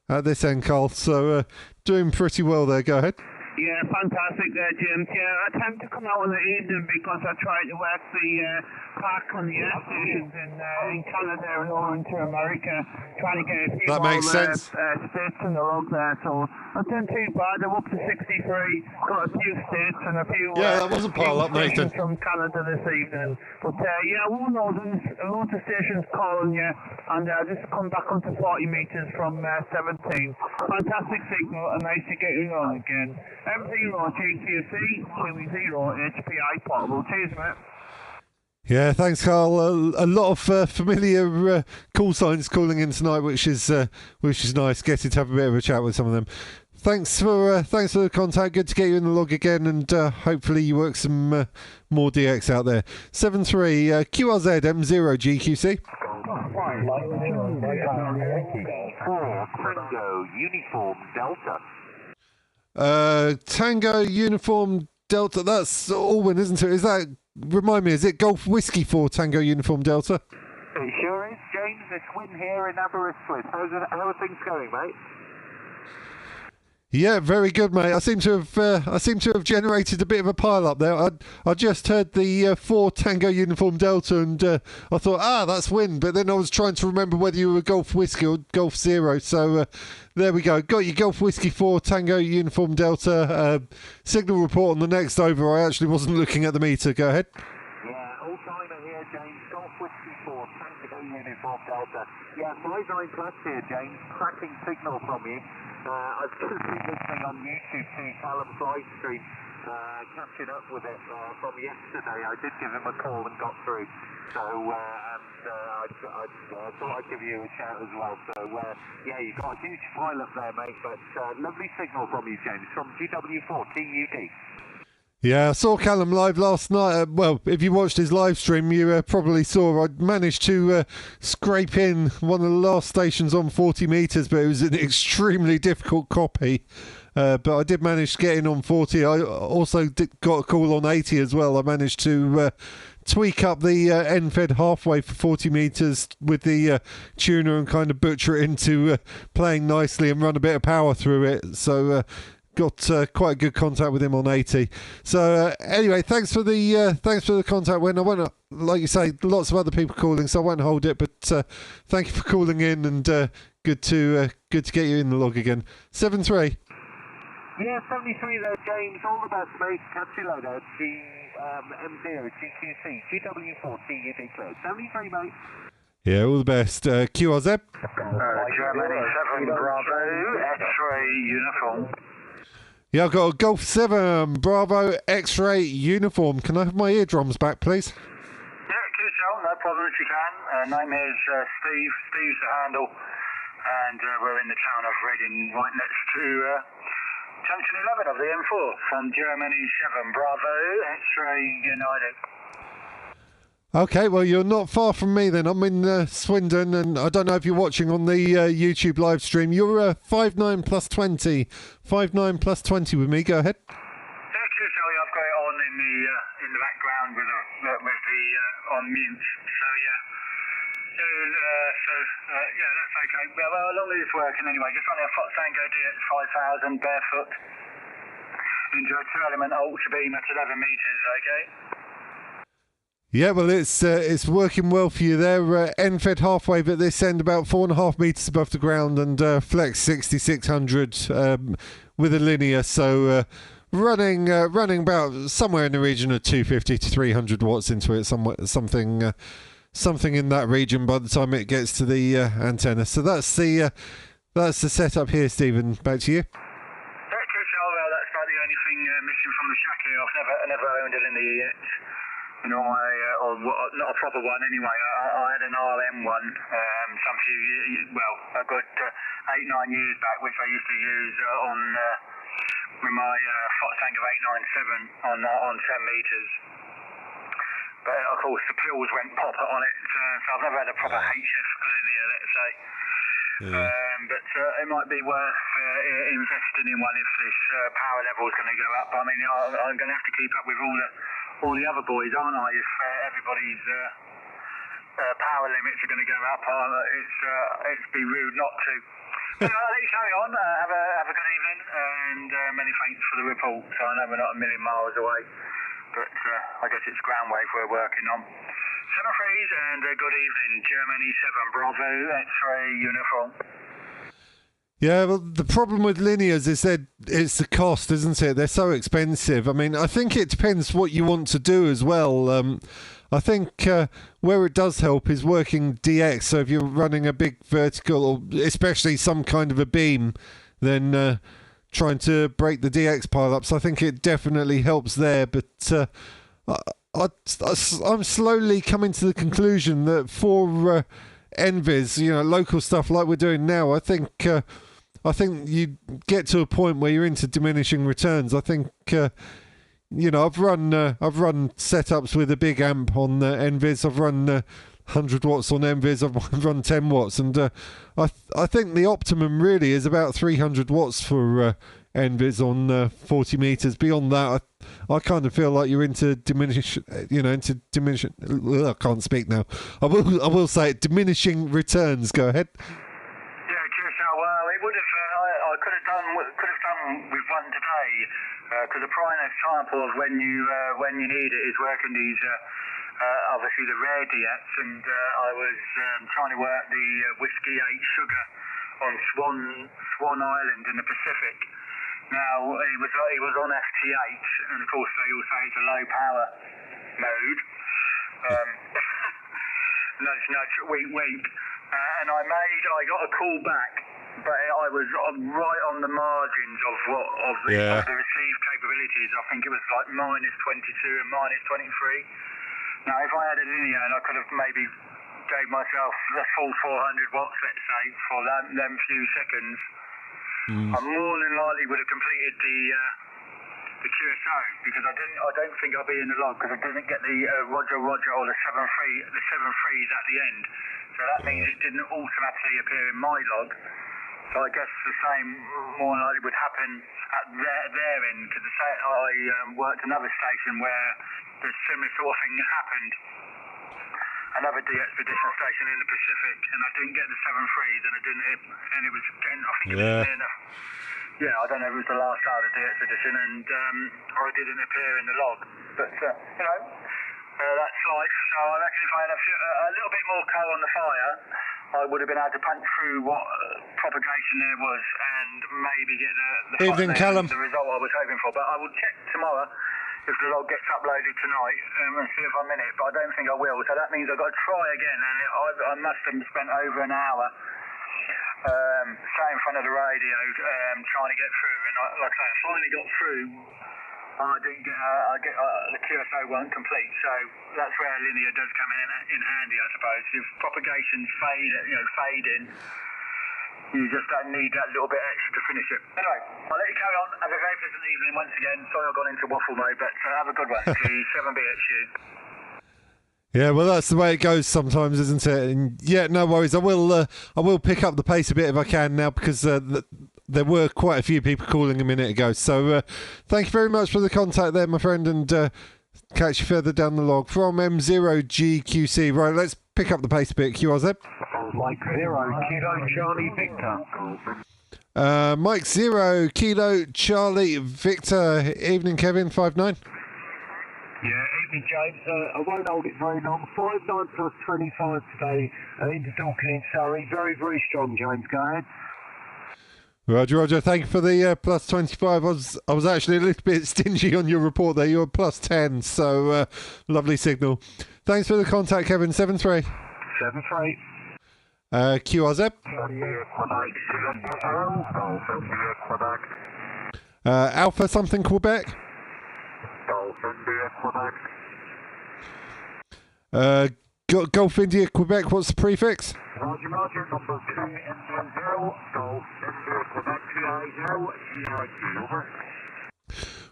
at this end, Carl. So doing pretty well there. Go ahead. Yeah, fantastic there, Jim. Yeah, I tend to come out in the evening because I try to work the park on the air stations in Canada and over into America, trying to get a few that more makes sense. states in the log there. So I'm doing too bad. I'm up to 63. Got a few states and a few. Yeah, that was a pile up, Nathan. From Canada this evening. But yeah, who knows? There's lots of stations calling you, and just come back onto 40 meters from 17. Fantastic signal, and nice to get you on again. M0 GQC, Kiwi 0 HPI portable. Cheers, mate. Yeah, thanks, Carl. A lot of familiar call signs calling in tonight, which is nice. Getting to have a bit of a chat with some of them. Thanks for the contact. Good to get you in the log again, and hopefully you work some more DX out there. 73 QRZ M0 GQC. Tango Uniform Delta. Tango Uniform Delta. That's Alwyn, isn't it? Is that? Remind me. Is it Golf Whiskey for Tango Uniform Delta? It sure is, James. It's Wynn here in Aberystwyth. How are things going, mate? Yeah, very good, mate. I seem to have generated a bit of a pile up there. I just heard the 4 Tango Uniform Delta, and I thought, that's Win. But then I was trying to remember whether you were Golf Whiskey or Golf Zero. So there we go. Got your Golf Whiskey 4 Tango Uniform Delta. Signal report on the next over. I actually wasn't looking at the meter. Go ahead. Yeah, all timer here, James. Golf Whiskey 4 Tango Uniform Delta. Yeah, 59 plus here, James. Tracking signal from you. I've just been listening on YouTube to Callum's live stream, catching up with it from yesterday. I did give him a call and got through. So I thought I'd give you a shout as well. So yeah, you've got a huge pile up there, mate. But lovely signal from you, James, from GW4 TUD. Yeah, I saw Callum live last night. Well, if you watched his live stream, you probably saw I managed to scrape in one of the last stations on 40 metres, but it was an extremely difficult copy. But I did manage to get in on 40. I also got a call on 80 as well. I managed to tweak up the end-fed halfway for 40 metres with the tuner and kind of butcher it into playing nicely and run a bit of power through it. So got quite a good contact with him on 80. So anyway, thanks for the contact. When I won't, like you say, lots of other people calling, so I won't hold it. But thank you for calling in, and good to get you in the log again. 73. Yeah, 73 there, James. All the best, mate. Catch you later. M0 GQC GW4 TUD cleared. 73, mate. Yeah, all the best. QRZ. Germany 7 Bravo X-ray uniform. Yeah, I've got a Golf 7 Bravo X-ray uniform. Can I have my eardrums back, please? Yeah, QSL, no problem if you can. Name is Steve. Steve's the handle. And we're in the town of Reading, right next to junction 11 of the M4 from Germany 7 Bravo X-ray United. Okay, well, you're not far from me then. I'm in Swindon, and I don't know if you're watching on the YouTube live stream. You're 5'9 plus 20. 5'9 plus 20 with me. Go ahead. Yeah, QSL, I've got it on in the background with the on mute. So yeah. Yeah, that's okay. Well, as long as it's working anyway. Just on a Tango DX 5000 barefoot into a 2-element ultra beam at 11 metres. Okay. Yeah, well, it's working well for you there. End-fed half wave at this end, about 4.5 metres above the ground, and flex 6600 with a linear. So running about somewhere in the region of 250 to 300 watts into it, something in that region by the time it gets to the antenna. So that's the setup here, Stephen. Back to you. That's about the only thing missing from the shack here. I've never owned it in the EX. You know, not a proper one anyway. I had an RM one a good 8-9 years back, which I used to use on with my Tango 897 on 10 metres. But of course the pills went pop on it, so I've never had a proper HF linear, let's say. But it might be worth investing in one if this power level is going to go up. I mean, I'm going to have to keep up with all the other boys, aren't I? If everybody's power limits are going to go up, it'd be rude not to. So, I'll let you carry on. Have a good evening, and many thanks for the report. So I know we're not a million miles away, but I guess it's ground wave we're working on. 7 freeze and good evening, Germany 7 Bravo X-ray uniform. Yeah, well, the problem with linears is that it's the cost, isn't it? They're so expensive. I mean, I think it depends what you want to do as well. I think where it does help is working DX. So if you're running a big vertical, or especially some kind of a beam, then trying to break the DX pile-ups, I think it definitely helps there. But I'm slowly coming to the conclusion that for NVIS, local stuff like we're doing now, I think you get to a point where you're into diminishing returns. I think I've run setups with a big amp on NVIS. I've run 100 watts on NVIS. I've run 10 watts, and I think the optimum really is about 300 watts for NVIS on 40 meters. Beyond that, I kind of feel like you're into diminishing. I can't speak now. I will say it, diminishing returns. Go ahead. Well, it would have. I could have done with one today, because the prime sample of when you need it is working these obviously the rare DX, and I was trying to work the Whiskey 8 Sugar on Swan Island in the Pacific. Now he was on FT8, and of course they all say it's a low power mode. Nudge nudge, wink wink, and I got a call back. But I was right on the margins of the received capabilities. I think it was like -22 and -23. Now, if I had a linear and I could have maybe gave myself the full 400 watts, let's say, for them few seconds, I more than likely would have completed the QSO, because I don't think I'll be in the log because I didn't get the Roger or the 7 freeze at the end. So that means it didn't automatically appear in my log. So I guess the same more likely would happen at their end, because I worked another station where the similar sort of thing happened. Another de-expedition station in the Pacific, and I didn't get the 7 freeze, and it was again, I think it was near enough. Yeah, I don't know if it was the last hour of the de-expedition, and or it didn't appear in the log. But that's life. So I reckon if I had a little bit more coal on the fire, I would have been able to punch through what propagation there was and maybe get the result I was hoping for. But I will check tomorrow if the log gets uploaded tonight and see if I'm in it. But I don't think I will. So that means I've got to try again, and I must have spent over an hour sat in front of the radio trying to get through. And like I say, I finally got through. I didn't get the QSO weren't complete, so that's where linear does come in handy, I suppose. If propagations fade in, you just don't need that little bit extra to finish it. Anyway, I'll let you carry on. Have a very pleasant evening once again. Sorry I've gone into waffle mode, but have a good one. See 7BHU. Yeah, well, that's the way it goes sometimes, isn't it? And yeah, no worries. I will pick up the pace a bit if I can now, because there were quite a few people calling a minute ago. So thank you very much for the contact there, my friend, and catch you further down the log from M0GQC. Right, let's pick up the pace a bit. QRZ. Mike 0 Kilo Charlie Victor. Mike 0 Kilo Charlie Victor. Evening, Kevin 59. Yeah, evening, James. I won't hold it very long. 59 plus 25 today into Dorking in Surrey. Very, very strong, James. Go ahead. Roger. Thank you for the plus 25. I was actually a little bit stingy on your report there. You're plus 10, so lovely signal. Thanks for the contact, Kevin. 7-3. 7-3. QRZ. Alpha something Quebec. Golf India Quebec, what's the prefix? Roger, number 2 India 0, Golf India Quebec 280, over.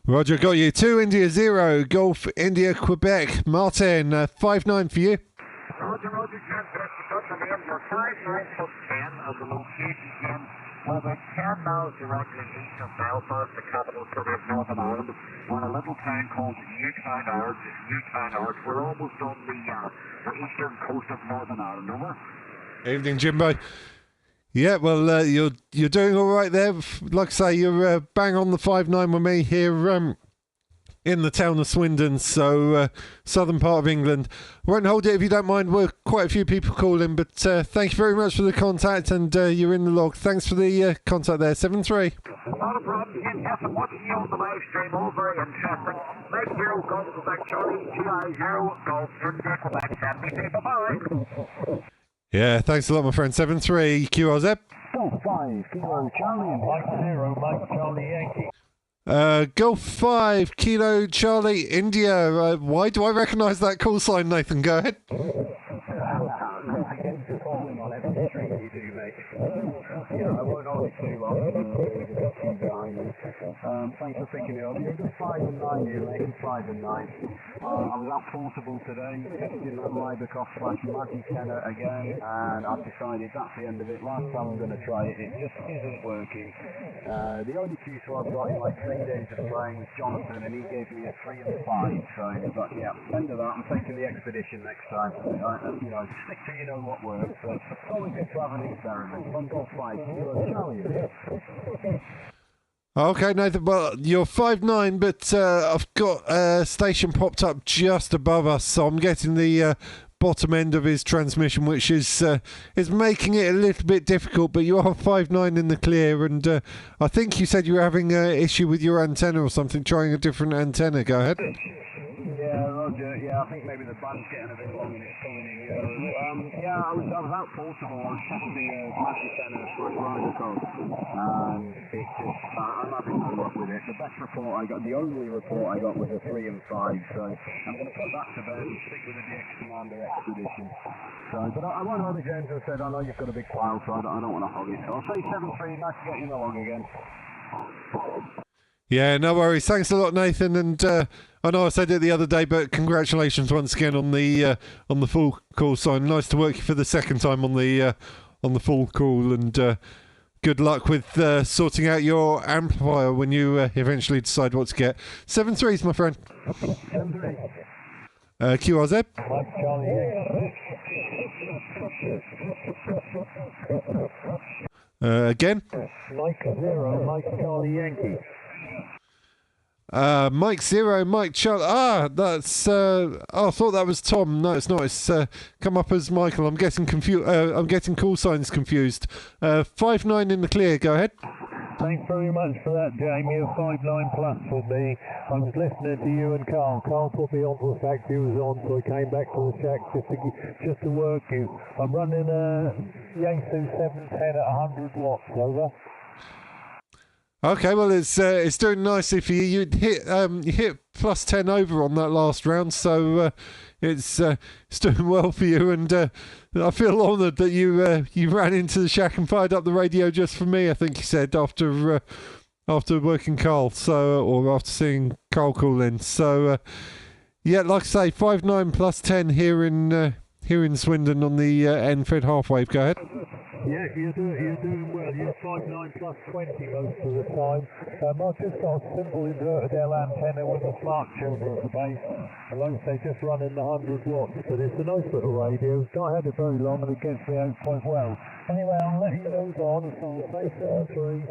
Roger, got you. 2 India 0, Golf India Quebec. Martin, 5-9 for you. Roger, James, touch on the 59+10 of the location again. We're about 10 miles directly east of Belfast, the capital city of Northern Ireland. We're in a little town called Newtown Ards. We're almost on the eastern coast of Northern Ireland. Over. Evening, Jimbo. Yeah, well, you're doing all right there. Like I say, you're bang on the 5-9 with me here in the town of Swindon, so southern part of England. Won't hold it if you don't mind. We're quite a few people calling, but thank you very much for the contact, and you're in the log. Thanks for the contact there, 7-3. Not a problem, Jim. Yes, I'm watching you on the live stream. All very interesting. Mike 0 Golf Quebec Charlie, GI 0 Golf India Quebec 73. Bye-bye. Yeah, thanks a lot, my friend. 7-3, QRZ. Golf 5, Kilo Charlie, and Mike 0, Mike Charlie Yankee. Golf 5, Kilo Charlie India. Why do I recognise that call sign, Nathan? Go ahead. I won't hold it too long. Thanks for thinking it up. You're just 5 and 9 here, mate. 5 and 9. I was out portable today, testing that Libekoff / Magic Tenor again, and I've decided that's the end of it. Last time I'm going to try it, it just isn't working. The only Q2 I've got in like 3 days of playing was Jonathan, and he gave me a 3 and 5. So I was like, yeah, end of that. I'm taking the expedition next time. Stick to what works. But it's always good to have an experiment. One Golf 5, Charlie. Okay, Nathan, well, you're 5-9, but I've got a station popped up just above us, so I'm getting the bottom end of his transmission, which is making it a little bit difficult, but you are 5-9 in the clear, and I think you said you were having an issue with your antenna or something, trying a different antenna. Go ahead. Yeah, Roger. Yeah, I think maybe the band's getting a bit long and it's pulling in. I was out portable. I was checking the Magic Tenor for a Ryder Cup, and it's just I'm having no luck with it. The best report I got, the only report I got was a 3 and 5. So I'm going to put that to bed and stick with the DX Commander Expedition. So, but I won't hold it, James. As I said, I know you've got a big pile, so I don't want to hog it. So I'll say 7-3. Nice to get you in the log again. Yeah, no worries. Thanks a lot, Nathan. And I know I said it the other day, but congratulations once again on the full call sign. Nice to work you for the second time on the full call, and good luck with sorting out your amplifier when you eventually decide what to get. 7-3s, my friend. 7-3. QRZ. Mike Charlie. Again. Mike 0, Mike Charlie Yankee. Mike 0, Mike Charlie. That's. I thought that was Tom. No, it's not. It's come up as Michael. I'm getting confused. I'm getting call signs confused. 5-9 in the clear. Go ahead. Thanks very much for that, Jamie. A 5-9 plus with me. I was listening to you and Carl. Carl put me onto the fact you was on, so I came back to the shack just to work you. I'm running a Yaesu 710 at 100 watts. Over. Okay, well, it's doing nicely for you. You hit plus 10 over on that last round, so it's doing well for you. And I feel honoured that you ran into the shack and fired up the radio just for me. I think you said after working Carl, or after seeing Carl call in. So yeah, like I say, 5-9 plus 10 here in Swindon on the Enfield half-wave. Go ahead. Yeah, you're doing well. You're 5-9 plus 20 most of the time. I've just got a simple inverted L antenna with a smart tuner at the base. And like I say, just running the 100 watts. But it's a nice little radio. It's not had it very long and it gets me out quite well. Anyway, I'll let you move on. So I'll say 7-3.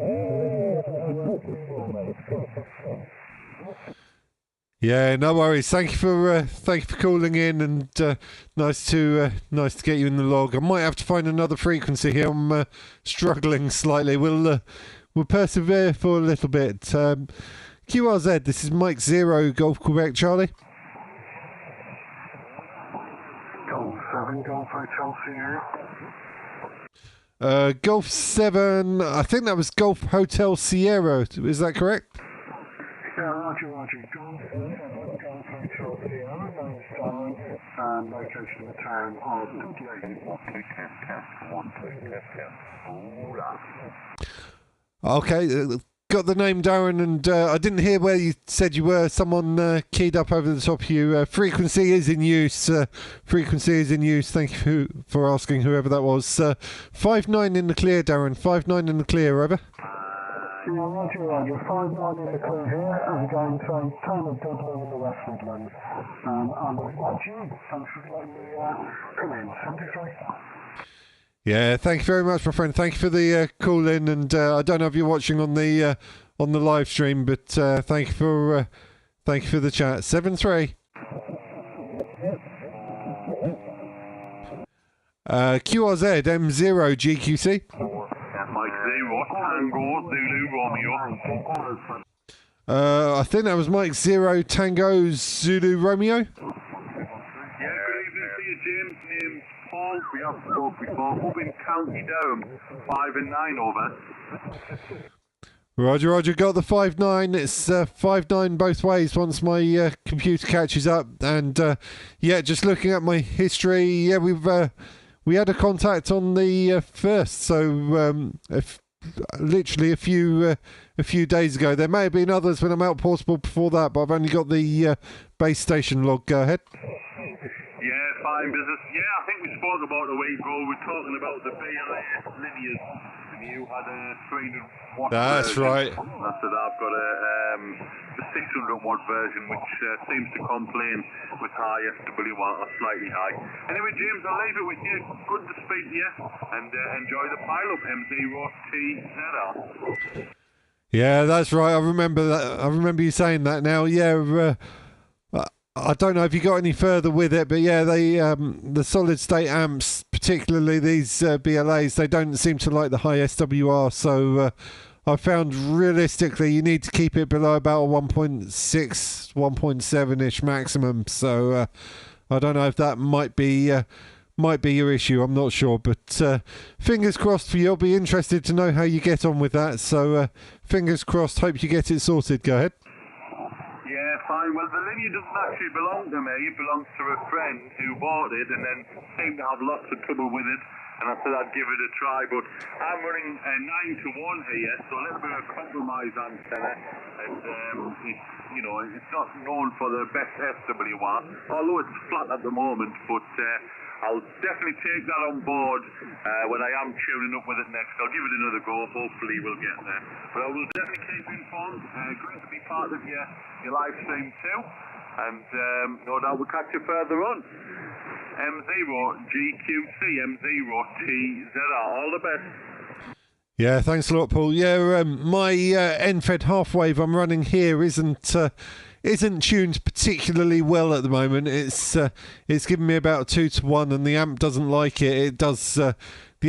Yeah, no worries. Thank you for calling in, and nice to get you in the log. I might have to find another frequency here. I'm struggling slightly. We'll persevere for a little bit. QRZ. This is Mike 0 Golf Quebec Charlie. Golf 7, Golf Hotel Sierra. Golf 7. I think that was Golf Hotel Sierra. Is that correct? Yeah, Roger. Golf 7, Golf Hotel Sierra, name's Darren, and location in the town of Dudley. 1, 2, test. 1, 2, test. Okay, got the name Darren, and I didn't hear where you said you were. Someone keyed up over the top of you. Frequency is in use. Frequency is in use. Thank you for asking, whoever that was. 5-9 in the clear, Darren. 5-9 in the clear, over. Yeah, Roger. 5-9 in the clear here, and again, train time of Dudley in the West Midlands. And watch you. Thanks for letting me come in. 73. Yeah, thank you very much, my friend. Thank you for the call in, and I don't know if you're watching on the live stream, but thank you for the chat. 7-3. QRZ M0 GQC. Mike 0 Tango Zulu Romeo. I think that was Mike 0 Tango Zulu Romeo. Yeah, good evening to you, James. Name's Paul. We have spoke before. Up in County Durham. 5 and 9 over. Roger. Got the 5-9. It's 5-9 both ways once my computer catches up. And yeah, just looking at my history, yeah, we had a contact on the first, so literally a few days ago. There may have been others when I'm out portable before that, but I've only got the base station log. Go ahead. Yeah, fine business. Yeah, I think we spoke about a week ago. We're talking about the BLA linears, and you had a 300 watt. That's version. right. I said I've got the 600 watt version, which seems to complain with high SWR or slightly high. Anyway, James, I'll leave it with you. Good to speak to you, and enjoy the pile-up M0TZR. Yeah, that's right. I remember that. I remember you saying that now. Yeah. I don't know if you got any further with it, but yeah, the solid state amps, particularly these BLAs, they don't seem to like the high SWR. So I found realistically you need to keep it below about a 1.6, 1.7-ish maximum. So I don't know if that might be your issue. I'm not sure, but fingers crossed for you. I'll be interested to know how you get on with that. So fingers crossed. Hope you get it sorted. Go ahead. Yeah, fine. Well, the linear doesn't actually belong to me. It belongs to a friend who bought it and then seemed to have lots of trouble with it. And I said I'd give it a try. But I'm running a 9-to-1 here, so a little bit of a compromise antenna. And it's not known for the best SWR, although it's flat at the moment. But I'll definitely take that on board when I am tuning up with it next. I'll give it another go. Hopefully we'll get there. But I will definitely keep you informed. Great to be part of your live stream too. And no doubt we'll catch you further on. M0 GQC, M0TZR. All the best. Yeah, thanks a lot, Paul. Yeah, my NFED half wave I'm running here isn't tuned particularly well at the moment. It's giving me about 2-to-1, and the amp doesn't like it. It does. The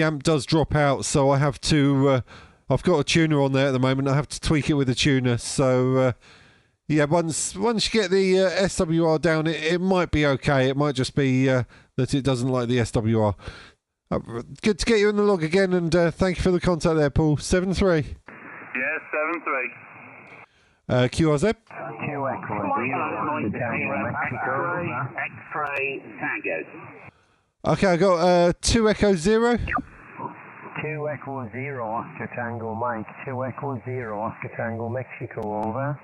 amp does drop out, so I have to. I've got a tuner on there at the moment. I have to tweak it with a tuner. So yeah, once you get the SWR down, it might be okay. It might just be that it doesn't like the SWR. Good to get you in the log again, and thank you for the contact there, Paul. 7-3. Yeah, 7-3. QRZ. Q Echo, Mexico, X-Ray Tango. Okay, I got 2 Echo 0. 2 Echo 0, Oscar Tango Mike. 2 Echo 0, Oscar Tango Mexico, over.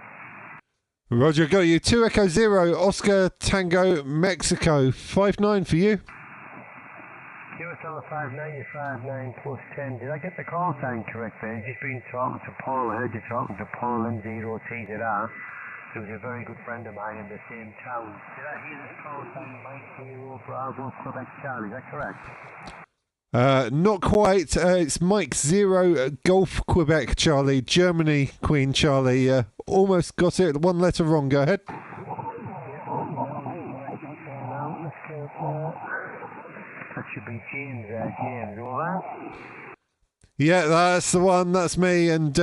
Roger, got you. 2 Echo 0, Oscar Tango Mexico. 5-9 for you. QSL 595 plus 10. Did I get the call sign correct there? I've just been talking to Paul. I heard you talking to Paul M0TZR, who's a very good friend of mine in the same town. Did I hear the call sign Mike 0 Bravo Quebec Charlie? Is that correct? Not quite. It's Mike 0 Golf Quebec Charlie, Germany Queen Charlie. Almost got it. One letter wrong. Go ahead. That should be James, over. Yeah, that's the one. That's me. And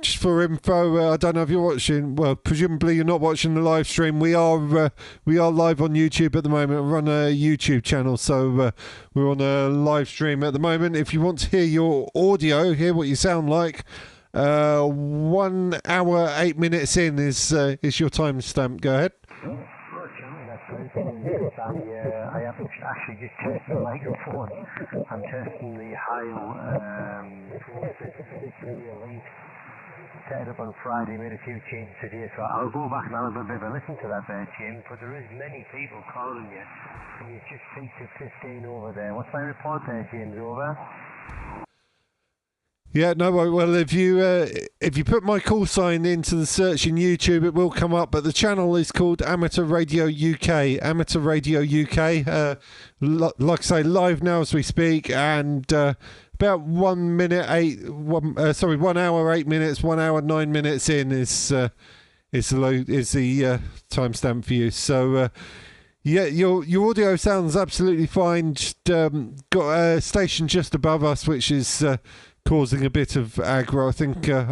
just for info, I don't know if you're watching. Well, presumably you're not watching the live stream. We are live on YouTube at the moment. We run a YouTube channel, so we're on a live stream at the moment. If you want to hear your audio, hear what you sound like, 1 hour 8 minutes in is your timestamp. Go ahead. I haven't actually just tested the microphone. I'm testing the high Elite set it up on Friday, made a few changes today, so I'll go back and I'll have a bit of a listen to that there, James, but there is many people calling you, and you just speak to 15 over there. What's my report there, James? Over? Yeah, no, well, if you put my call sign into the search in YouTube, it will come up. But the channel is called Amateur Radio UK. Amateur Radio UK. Like I say, live now as we speak, and about 1 hour 8 minutes, 1 hour 9 minutes in is the timestamp for you. So. Yeah, your audio sounds absolutely fine. Just, got a station just above us, which is causing a bit of aggro. I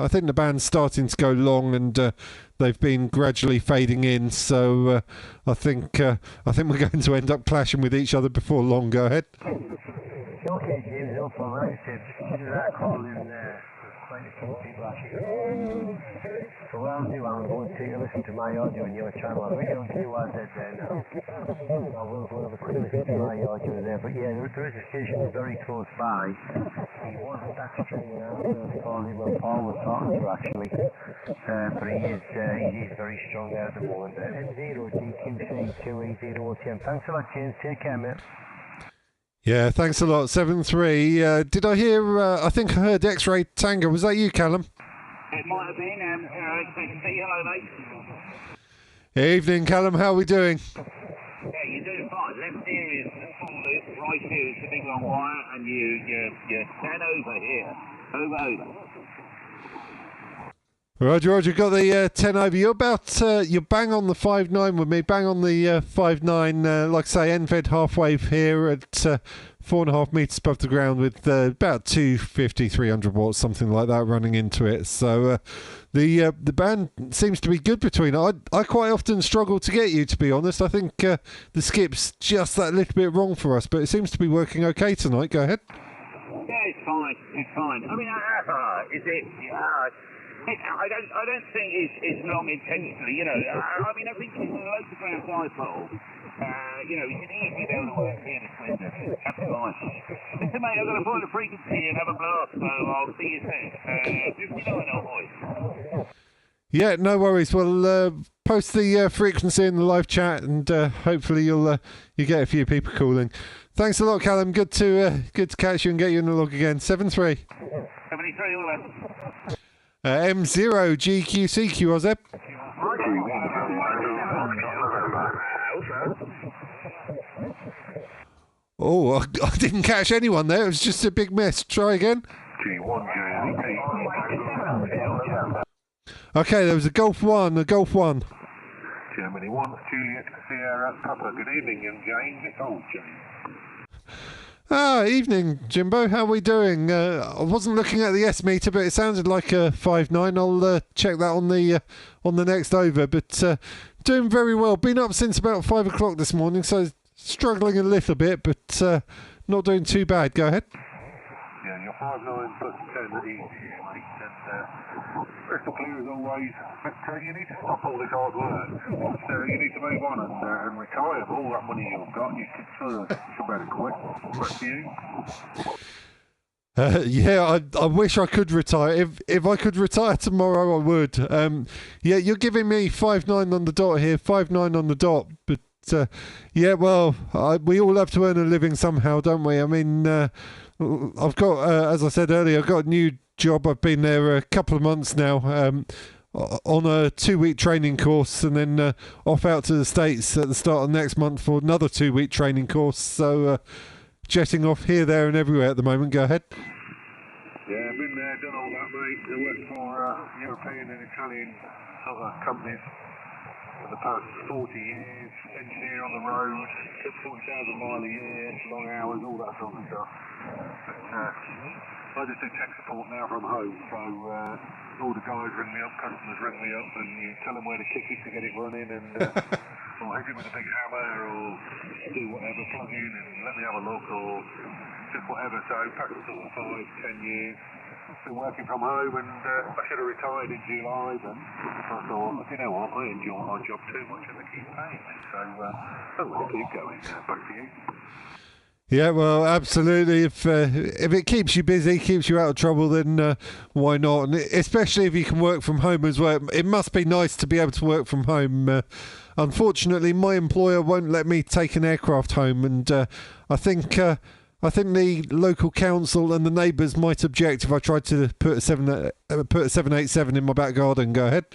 think the band's starting to go long, and they've been gradually fading in. So I think we're going to end up clashing with each other before long. Go ahead. Okay, James, no problem. Like I said, just give that call in there. Quite a few people actually. So what I'll do, I'm going to take a listen to my audio on your channel. I'm going to do what I said there now. I will have a quick listen to my audio there. But yeah, there is a station very close by. He wasn't that strong enough to Paul was talking to actually. But he is very strong there at the moment. M0GQC280OTM. Thanks a lot, James. Take care, mate. Yeah, thanks a lot. 7-3. Did I hear? I think I heard X-Ray Tango. Was that you, Callum? It might have been, and hello, mate. Evening, Callum. How are we doing? Yeah, you're doing fine. Left ear is full loop, right ear is the big long wire, and you're 10 over here. Over. Roger. Got the 10 over. You're bang on the 5.9 with me. Bang on the 5.9. Like I say, end-fed half wave here at 4.5 meters above the ground with about 250, 300 watts, something like that, running into it. So the band seems to be good between. I quite often struggle to get you, to be honest. I think the skip's just that little bit wrong for us, but it seems to be working okay tonight. Go ahead. Yeah, it's fine. I mean, is it? I don't think it's wrong intentionally, you know. I mean, I think it's a low to ground dipole. You know, you can easily be able to work here in the slender. That's fine. Listen, mate, I've got to find a frequency and have a blast, so I'll see you soon. 59 boys. Yeah, no worries. We'll post the frequency in the live chat, and hopefully you get a few people calling. Thanks a lot, Callum. Good to catch you and get you in the log again. 7-3. 73, all that. M0GQC QRZ. Oh, I didn't catch anyone there. It was just a big mess. Try again. Okay, there was a Golf 1. Germany 1, Juliet Sierra Papa. Good evening, young James. It's old James. Evening, Jimbo. How are we doing? I wasn't looking at the S meter, but it sounded like a 5.9. I'll check that on the next over. But doing very well. Been up since about 5 o'clock this morning, so struggling a little bit, but not doing too bad. Go ahead. Yeah, you're 5.9 plus 10 easy, mate. And crystal clear as always. But you need to stop all this hard work. You need to move on and retire with all that money you've got. You should better quit. For you. Yeah, I wish I could retire. If I could retire tomorrow, I would. Yeah, you're giving me 5.9 on the dot here, 5.9 on the dot. But yeah, well, we all have to earn a living somehow, don't we? I mean, I've got, as I said earlier, I've got a new job. I've been there a couple of months now, on a 2-week training course, and then off out to the States at the start of next month for another 2-week training course. So jetting off here, there and everywhere at the moment. Go ahead. Yeah, I've been there, done all that, mate. I worked for European and Italian other companies for the past 40 years. Engineer on the road, 40,000 mile a year, long hours, all that sort of stuff. But I just do tech support now from home, so all the guys ring me up, customers ring me up, and you tell them where to kick it to get it running, and or hit it with a big hammer, or do whatever, plug in and let me have a look, or just whatever. So past sort of 5-10 years, been working from home, and I should have retired in July, but I thought, you know what, I enjoy my job too much and they keep paying me, so I'm going to keep going. Back to you. Yeah, well, absolutely. If it keeps you busy, keeps you out of trouble, then why not? And especially if you can work from home as well. It must be nice to be able to work from home. Unfortunately, my employer won't let me take an aircraft home, and I think the local council and the neighbours might object if I tried to put a 787 in my back garden. Go ahead.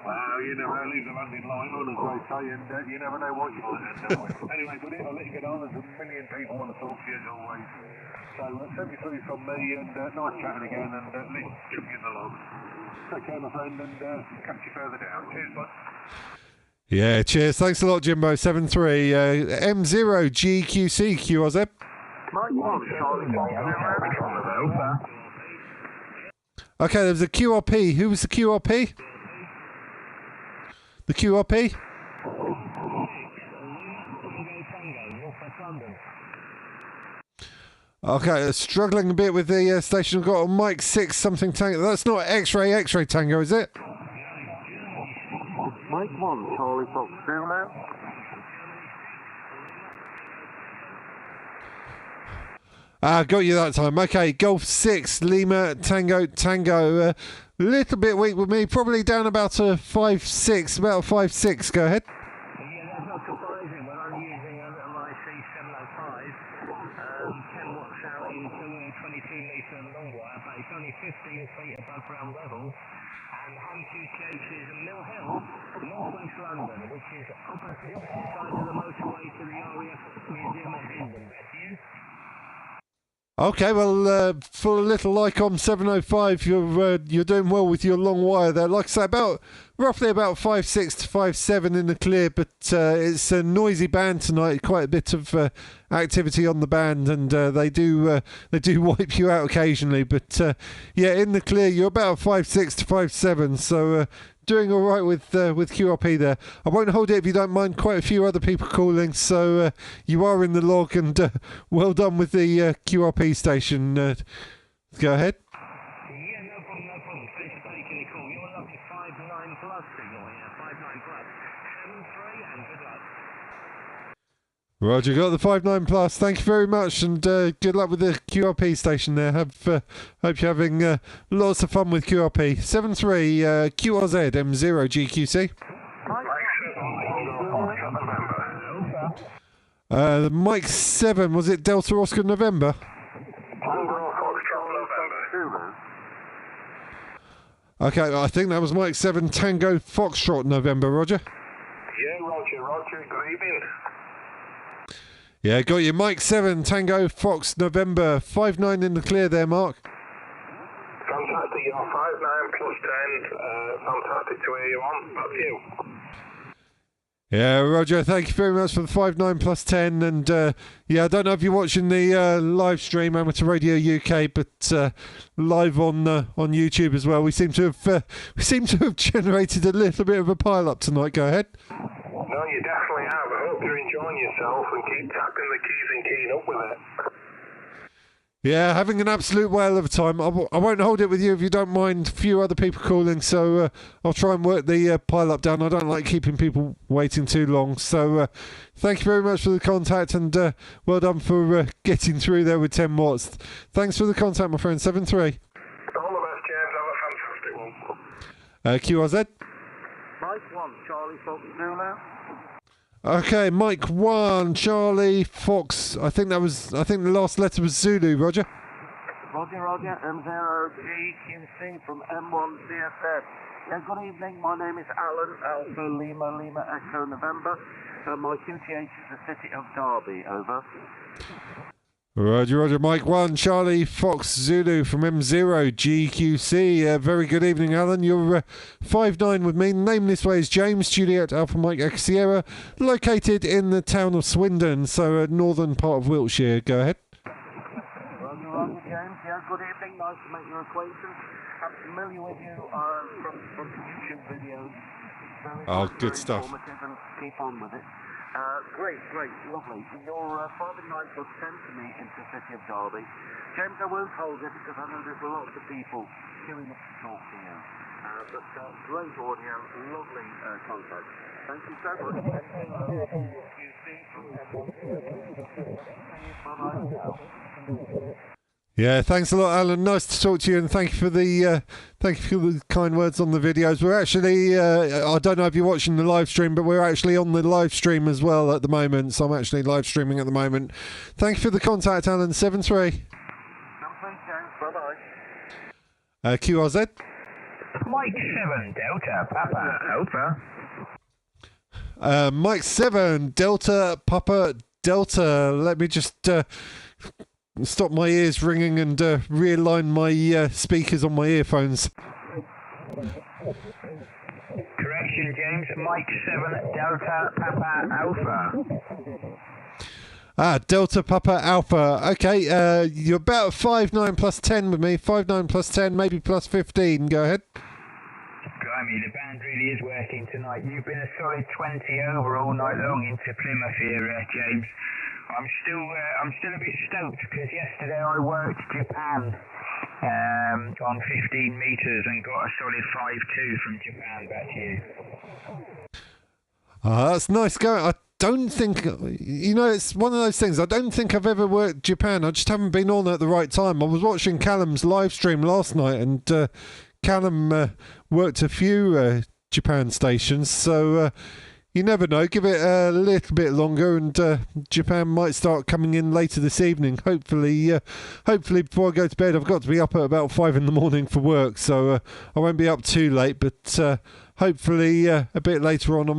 Well, you never leave the landing line on, as they say, and you never know what you might end up with. Anyway, buddy, I'll let you get on. There's a million people want to talk to you as always. So, 73 from me, and nice chatting again, and let's jump in the log. Take care, my friend, and catch you further down. Cheers, bud. Yeah, cheers. Thanks a lot, Jimbo. 73 M0 GQC QRZ. Okay, there was a QRP. Who was the QRP? The QRP? Okay, struggling a bit with the station. I've got a Mike 6 something tango. That's not X-ray tango, is it? Mike 1, Charlie Fox, down now. Got you that time. Okay, Golf 6, Lima, Tango. Little bit weak with me. Probably down about a 5.6. About 5.6. Go ahead. Yeah, that's not surprising when I'm using a little IC705, 10 watts out into a 22 metre long wire base, only 15 feet above ground level, and home QTH is Mill Hill, northwest London, which is opposite side of the motorway to the RAF Museum at Hendon. Back to you. Okay, well, for a little Lycom 705, you're doing well with your long wire there. Like I say, roughly about 5.6 to 5.7 in the clear, but it's a noisy band tonight. Quite a bit of activity on the band, and they do wipe you out occasionally. But yeah, in the clear, you're about 5.6 to 5.7. So. Doing all right with QRP there. I won't hold it if you don't mind. Quite a few other people calling, so you are in the log, and well done with the QRP station. Go ahead. Yeah, no problem. Thanks for taking the call. You're lucky 59 plus signal here, 59 plus. 7-3 and good luck. Roger, got the 59 plus. Thank you very much, and good luck with the QRP station there. Hope you're having lots of fun with QRP. 73 QRZ M0 GQC. The Mike 7, was it Delta Oscar November? Okay, I think that was Mike 7 Tango Foxtrot November, Roger. Yeah, Roger, good evening. Yeah, got you. Mike 7 Tango Fox November. 5.9 in the clear there, Mark. Fantastic, you're 5.9 plus 10. Fantastic to hear you on. That's you. Yeah, Roger, thank you very much for the 5.9 plus 10. And yeah, I don't know if you're watching the live stream, Amateur Radio UK, but live on YouTube as well. We seem to have generated a little bit of a pile up tonight. Go ahead. No, you definitely have. I hope you're enjoying yourself and keep tapping the keys and keying up with it. Yeah, having an absolute whale of a time. I won't hold it with you if you don't mind. A few other people calling, so I'll try and work the pile up down. I don't like keeping people waiting too long. So thank you very much for the contact, and well done for getting through there with 10 watts. Thanks for the contact, my friend. 7-3. All the best, James. Have a fantastic one. QRZ. Mike 1, Charlie Fox, down now. Okay, Mike 1, Charlie Fox. I think the last letter was Zulu, Roger. Roger, M0 GQC from M1 CSF. Yeah, good evening. My name is Alan, Alpha Lima Echo November. My QTH is the city of Derby, over. Roger, Mike 1, Charlie Fox Zulu from M0 GQC. Very good evening, Alan. You're 5.9 with me. Name this way is James, Juliet Alpha Mike Echo Sierra, located in the town of Swindon, so northern part of Wiltshire. Go ahead. Roger, James. Yeah, good evening. Nice to make your acquaintance. I'm familiar with you from the YouTube videos. Very good stuff. Informative, and keep on with it. Great, lovely. You're 5.9 plus 10 to me into the city of Derby. James, I won't hold it because I know there's lots of people queuing up to talk to you. But great audio, lovely contact. Thank you so much. Yeah, thanks a lot, Alan. Nice to talk to you, and thank you for the kind words on the videos. We're actually, I don't know if you're watching the live stream, but we're actually on the live stream as well at the moment. So I'm actually live streaming at the moment. Thank you for the contact, Alan. 7-3. QRZ. Mike 7 Delta Papa Alpha. Mike 7 Delta Papa Delta. Let me just stop my ears ringing and realign my speakers on my earphones. Correction, James. Mike 7 Delta Papa Alpha. Delta Papa Alpha. Okay, you're about 5-9 plus 10 with me. 5-9 plus 10, maybe plus 15. Go ahead. Blimey, the band really is working tonight. You've been a solid 20 over all night long into Plymouth here, James. I'm still a bit stoked because yesterday I worked Japan on 15 metres and got a solid 5-2 from Japan back to you. That's nice going. I don't think, it's one of those things. I don't think I've ever worked Japan. I just haven't been on at the right time. I was watching Callum's live stream last night, and Callum worked a few Japan stations, so you never know. Give it a little bit longer, and Japan might start coming in later this evening. Hopefully before I go to bed. I've got to be up at about 5 in the morning for work, so I won't be up too late. But hopefully a bit later on, I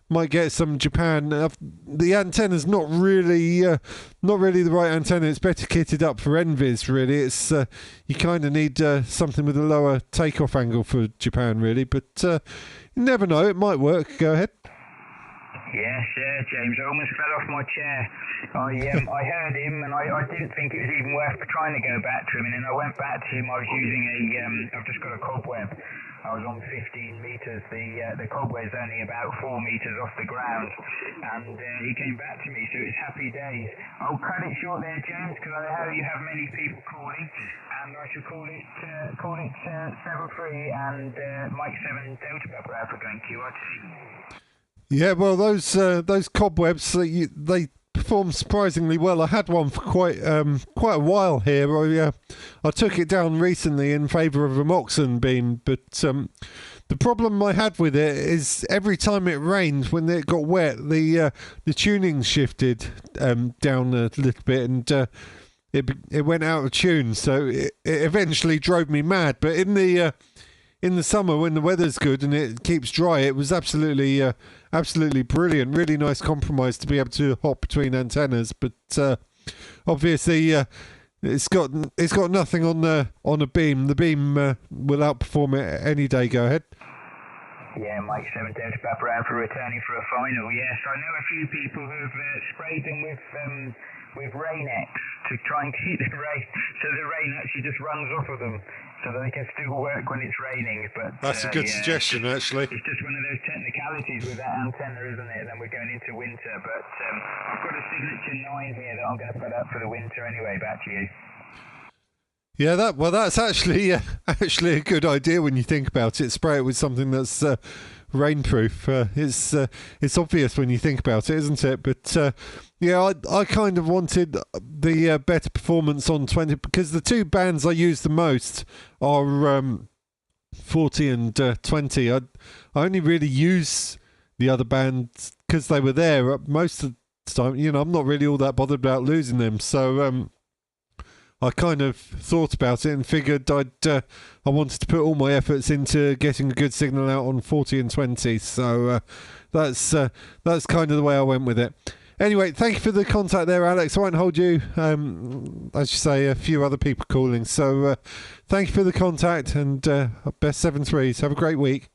might get some Japan. The antenna's not really the right antenna. It's better kitted up for NVIS, really. It's you kind of need something with a lower takeoff angle for Japan, really. But you never know, it might work. Go ahead. Yes, James. I almost fell off my chair. I heard him, and I didn't think it was even worth trying to go back to him. And then I went back to him. I was using I've just got a cobweb. I was on 15 metres. The cobweb's only about 4 metres off the ground, and he came back to me. So it's happy days. I'll cut it short there, James, because I know you have many people calling, and I should call it 7-3 and Mike 7 Delta Papa Alpha going QRT. Yeah, well, those cobwebs, they perform surprisingly well. I had one for quite a while here. I took it down recently in favour of a Moxon beam, but the problem I had with it is every time it rained, when it got wet, the tuning shifted down a little bit, and it went out of tune. So it eventually drove me mad. But in the summer, when the weather's good and it keeps dry, it was absolutely brilliant. Really nice compromise to be able to hop between antennas. But obviously, it's got nothing on a beam. The beam will outperform it any day. Go ahead. Yeah, Mike 7 Delta Papa Alpha returning for a final. Yes, I know a few people who have sprayed them with Rain-X to try and keep the rain, so the rain actually just runs off of them, so that they can still work when it's raining. But that's a good suggestion, actually. It's just one of those technicalities with that antenna, isn't it? Then we're going into winter, but I've got a Signature 9 here that I'm going to put up for the winter anyway. Back to you. Yeah, that's actually a good idea when you think about it. Spray it with something that's rainproof. It's obvious when you think about it, isn't it? But yeah, I kind of wanted the better performance on 20, because the two bands I use the most are 40 and 20. I only really use the other bands because they were there most of the time. I'm not really all that bothered about losing them. So I kind of thought about it and figured I wanted to put all my efforts into getting a good signal out on 40 and 20. So that's kind of the way I went with it. Anyway, thank you for the contact there, Alex. I won't hold you. As you say, a few other people calling. So thank you for the contact, and best 7-3s. Have a great week.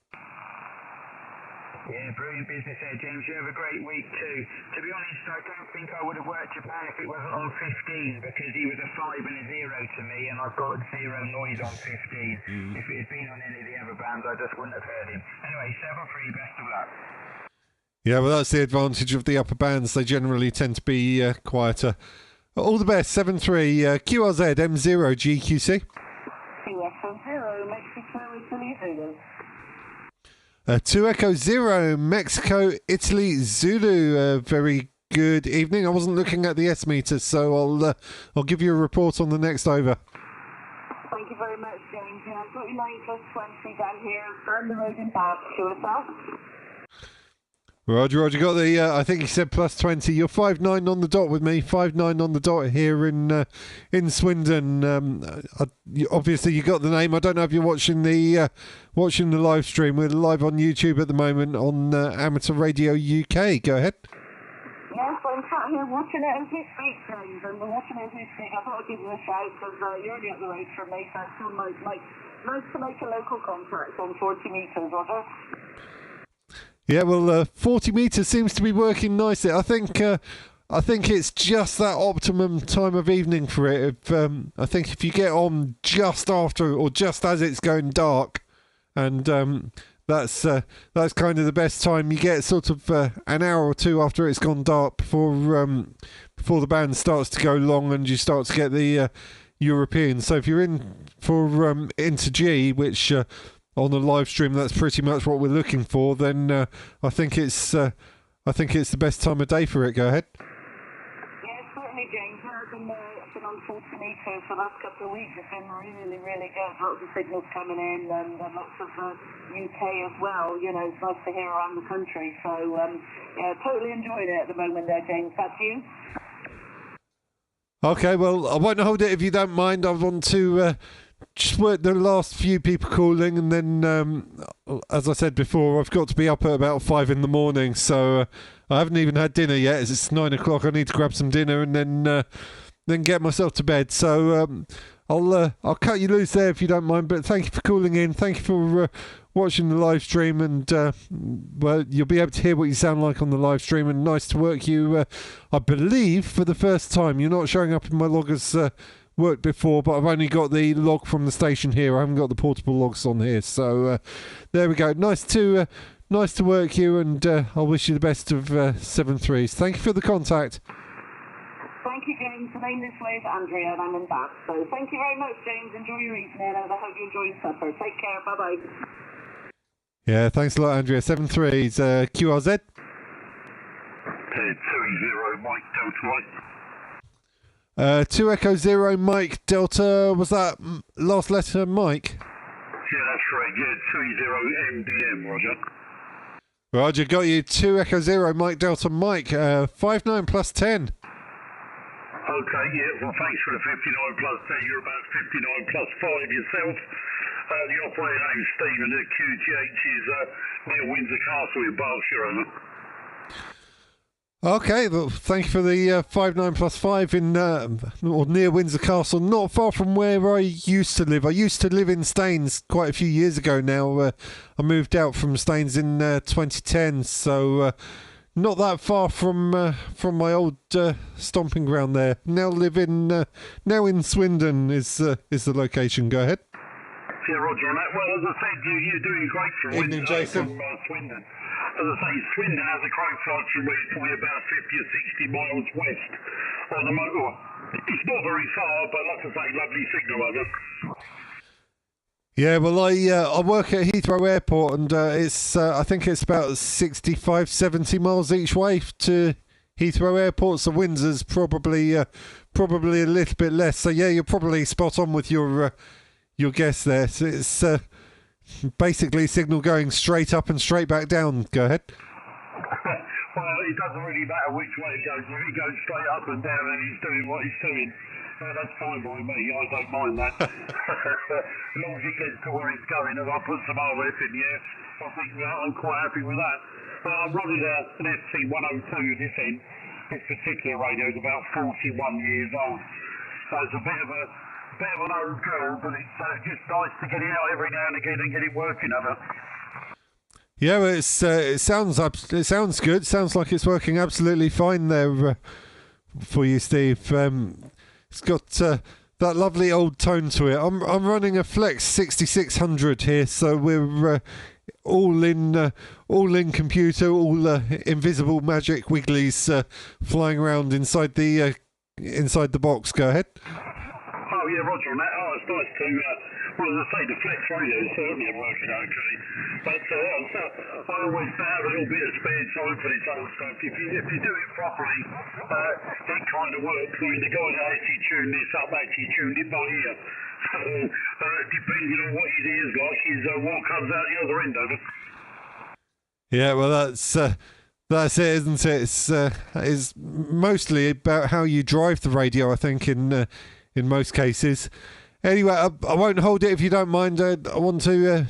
Yeah, brilliant business there, James. You have a great week too. To be honest, I don't think I would have worked Japan if it wasn't on 15, because he was a 5 and a 0 to me, and I've got 0 noise on 15. If it had been on any of the other bands, I just wouldn't have heard him. Anyway, 7-3, best of luck. Yeah, well, that's the advantage of the upper bands. They generally tend to be quieter. All the best, 7-3, QRZ M0 GQC. Yes, 0, Mexico, Italy, 0. 2 Echo Zero, Mexico, Italy, Zulu. Very good evening. I wasn't looking at the S meter, so I'll give you a report on the next over. Thank you very much, James. Yeah, I've got your 9 plus 20 down here. Burn the road and back to yourself. Roger, got the, I think he said plus 20. You're 5-9 on the dot with me, 5-9 on the dot here in Swindon. Obviously, you got the name. I don't know if you're watching the live stream. We're live on YouTube at the moment on Amateur Radio UK. Go ahead. Yes, I'm sat here watching it as we speak, James, and we're watching it as we speak. I thought I'd give you a shout because you're only up the road from me, so it's still nice to make a local contact on 40 metres, Roger. Yeah, well, 40 metres seems to be working nicely. I think it's just that optimum time of evening for it. I think if you get on just after or just as it's going dark, and that's kind of the best time. You get sort of an hour or two after it's gone dark before the band starts to go long and you start to get the European. So if you're in for into G, which on the live stream, that's pretty much what we're looking for. Then I think it's the best time of day for it. Go ahead. Yes, certainly, James. I've been on 40 metres for the last couple of weeks. It's been really, really good. Lots of signals coming in and lots of UK as well. You know, it's nice to hear around the country. So yeah, totally enjoying it at the moment there, James. Back to you. Okay, well, I won't hold it if you don't mind. I want to just work the last few people calling, and then, as I said before, I've got to be up at about 5 in the morning, so I haven't even had dinner yet. It's 9 o'clock. I need to grab some dinner and then get myself to bed. So I'll cut you loose there if you don't mind. But thank you for calling in. Thank you for watching the live stream, and well, you'll be able to hear what you sound like on the live stream. And nice to work you. I believe for the first time. You're not showing up in my log as worked before, but I've only got the log from the station here. I haven't got the portable logs on here. So there we go. Nice to work you, and I'll wish you the best of 7-3s. Thank you for the contact. Thank you, James. The name this way is Andrea, and I'm in Bath. So thank you very much, James. Enjoy your evening, and I hope you enjoy your supper. Take care. Bye-bye. Yeah, thanks a lot, Andrea. 7-3s. QRZ. 2-0, Mike Delta White. 2 Echo 0, Mike Delta. Was that last letter, Mike? Yeah, that's right. Yeah, 2-0 MDM, Roger. Roger, got you. 2 Echo 0, Mike Delta, Mike. 5-9 plus 10. Okay, yeah, well, thanks for the 59 plus 10. You're about 59 plus 5 yourself. The operator name's Stephen at QTH is near Windsor Castle in Berkshire, over. Okay, well, thank you for the 5-9 plus 5 in or near Windsor Castle, not far from where I used to live. I used to live in Staines quite a few years ago now. I moved out from Staines in 2010, so not that far from my old stomping ground there. Now now in Swindon is the location. Go ahead. Yeah, Roger, on that. Well, as I said, you're doing great from Evening, Jason. From Swindon. As I say, Swindon has a crow flight from where it's probably about 50 or 60 miles west on the motorway. It's not very far, but like I say, lovely signal over. Yeah, well, I work at Heathrow Airport, and it's I think it's about 65, 70 miles each way to Heathrow Airport. So Windsor's probably a little bit less. So yeah, you're probably spot on with your guess there. So it's basically signal going straight up and straight back down. Go ahead. Well, it doesn't really matter which way it goes. If it goes straight up and down and he's doing what he's doing, that's fine by me. I don't mind that. As long as it gets to where it's going and I put some RF in the air, I think I'm quite happy with that. But I'm running an FC102 this end. This particular radio is about 41 years old. So it's a bit of an old girl, but it's just nice to get it out every now and again and get it working over. Yeah, well, it sounds good. Sounds like it's working absolutely fine there for you, Steve. It's got that lovely old tone to it. I'm running a Flex 6600 here, so we're all in computer, all invisible magic wigglies flying around inside the box. Go ahead. Oh yeah, Roger on that. Oh, it's nice to, well, as I say, the flex radio certainly are working okay. But so I always have a little bit of spare time for this old stuff. If you do it properly, it kind of works. I mean, the guy that actually tuned this up actually tuned it by ear. So, depending on what his ear's like, is what comes out the other end of it. Yeah, well, that's it, isn't it? It's mostly about how you drive the radio, I think, in most cases. Anyway, I won't hold it if you don't mind. I want to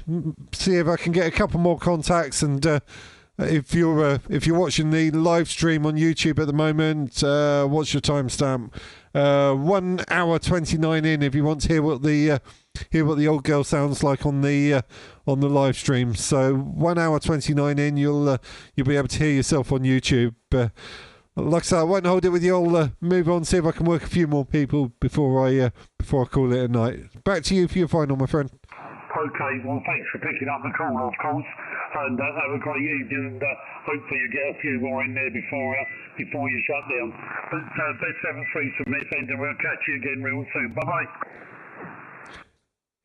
see if I can get a couple more contacts, and if you're watching the live stream on YouTube at the moment, what's your timestamp? 1 hour 29 in. If you want to hear what the old girl sounds like on the live stream, so 1 hour 29 in, you'll be able to hear yourself on YouTube. Like I said, I won't hold it with you. I'll move on, see if I can work a few more people before I call it a night. Back to you for your final, my friend. Okay, well, thanks for picking up the call, of course, and have a great evening, and hopefully you get a few more in there before you shut down. But best 7-3 from this end, and we'll catch you again real soon. Bye-bye.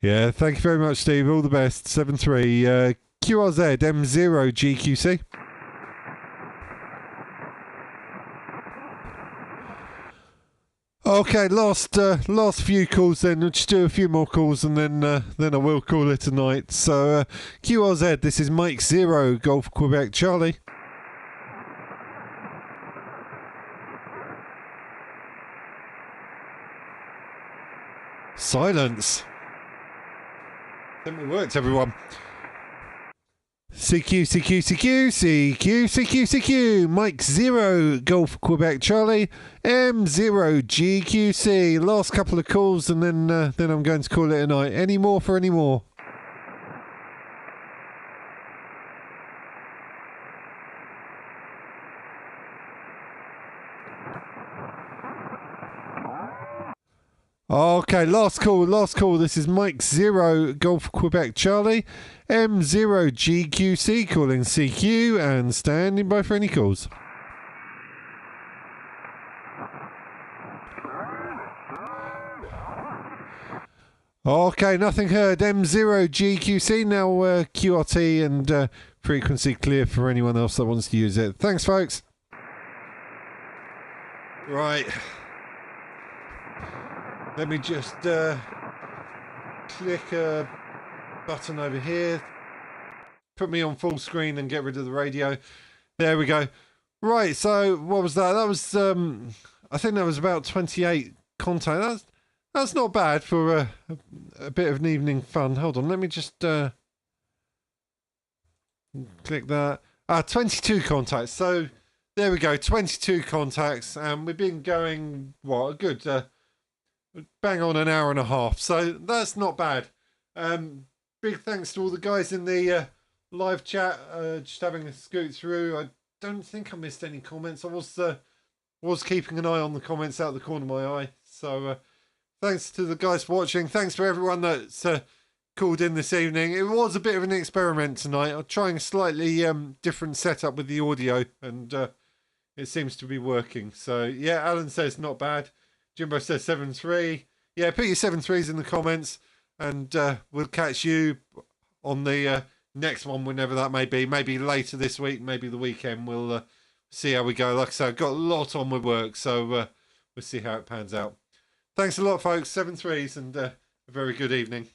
Yeah, thank you very much, Steve. All the best. 7-3, QRZ M0 GQC. Okay, last few calls then. We'll just do a few more calls and then I will call it a night. So QRZ, this is Mike 0, Golf Quebec Charlie. Silence. I think it worked, everyone. CQ, Mike 0, Golf Quebec Charlie, M0 GQC. Last couple of calls and then I'm going to call it a night. Any more for any more? Okay, last call. This is Mike 0, Golf Quebec Charlie, M0 GQC calling CQ and standing by for any calls. Okay, nothing heard. M0 GQC, now QRT and frequency clear for anyone else that wants to use it. Thanks, folks. Right. Let me just click a button over here, put me on full screen and get rid of the radio. There we go. Right, so what was that? That was, I think that was about 28 contact. That's not bad for a bit of an evening fun. Hold on, let me just click that. 22 contacts. So there we go, 22 contacts. And we've been going, what, a good... bang on an hour and a half, so that's not bad. Big thanks to all the guys in the live chat. Just having a scoot through. I don't think I missed any comments. I was keeping an eye on the comments out of the corner of my eye. So thanks to the guys for watching. Thanks to everyone that's called in this evening. It was a bit of an experiment tonight. I'm trying a slightly different setup with the audio, and it seems to be working. So yeah, Alan says not bad. Jimbo says 7-3. Yeah, put your 7-3s in the comments, and we'll catch you on the next one, whenever that may be. Maybe later this week, maybe the weekend. We'll see how we go. Like I said, I've got a lot on with work, so we'll see how it pans out. Thanks a lot, folks. 7-3s, and a very good evening.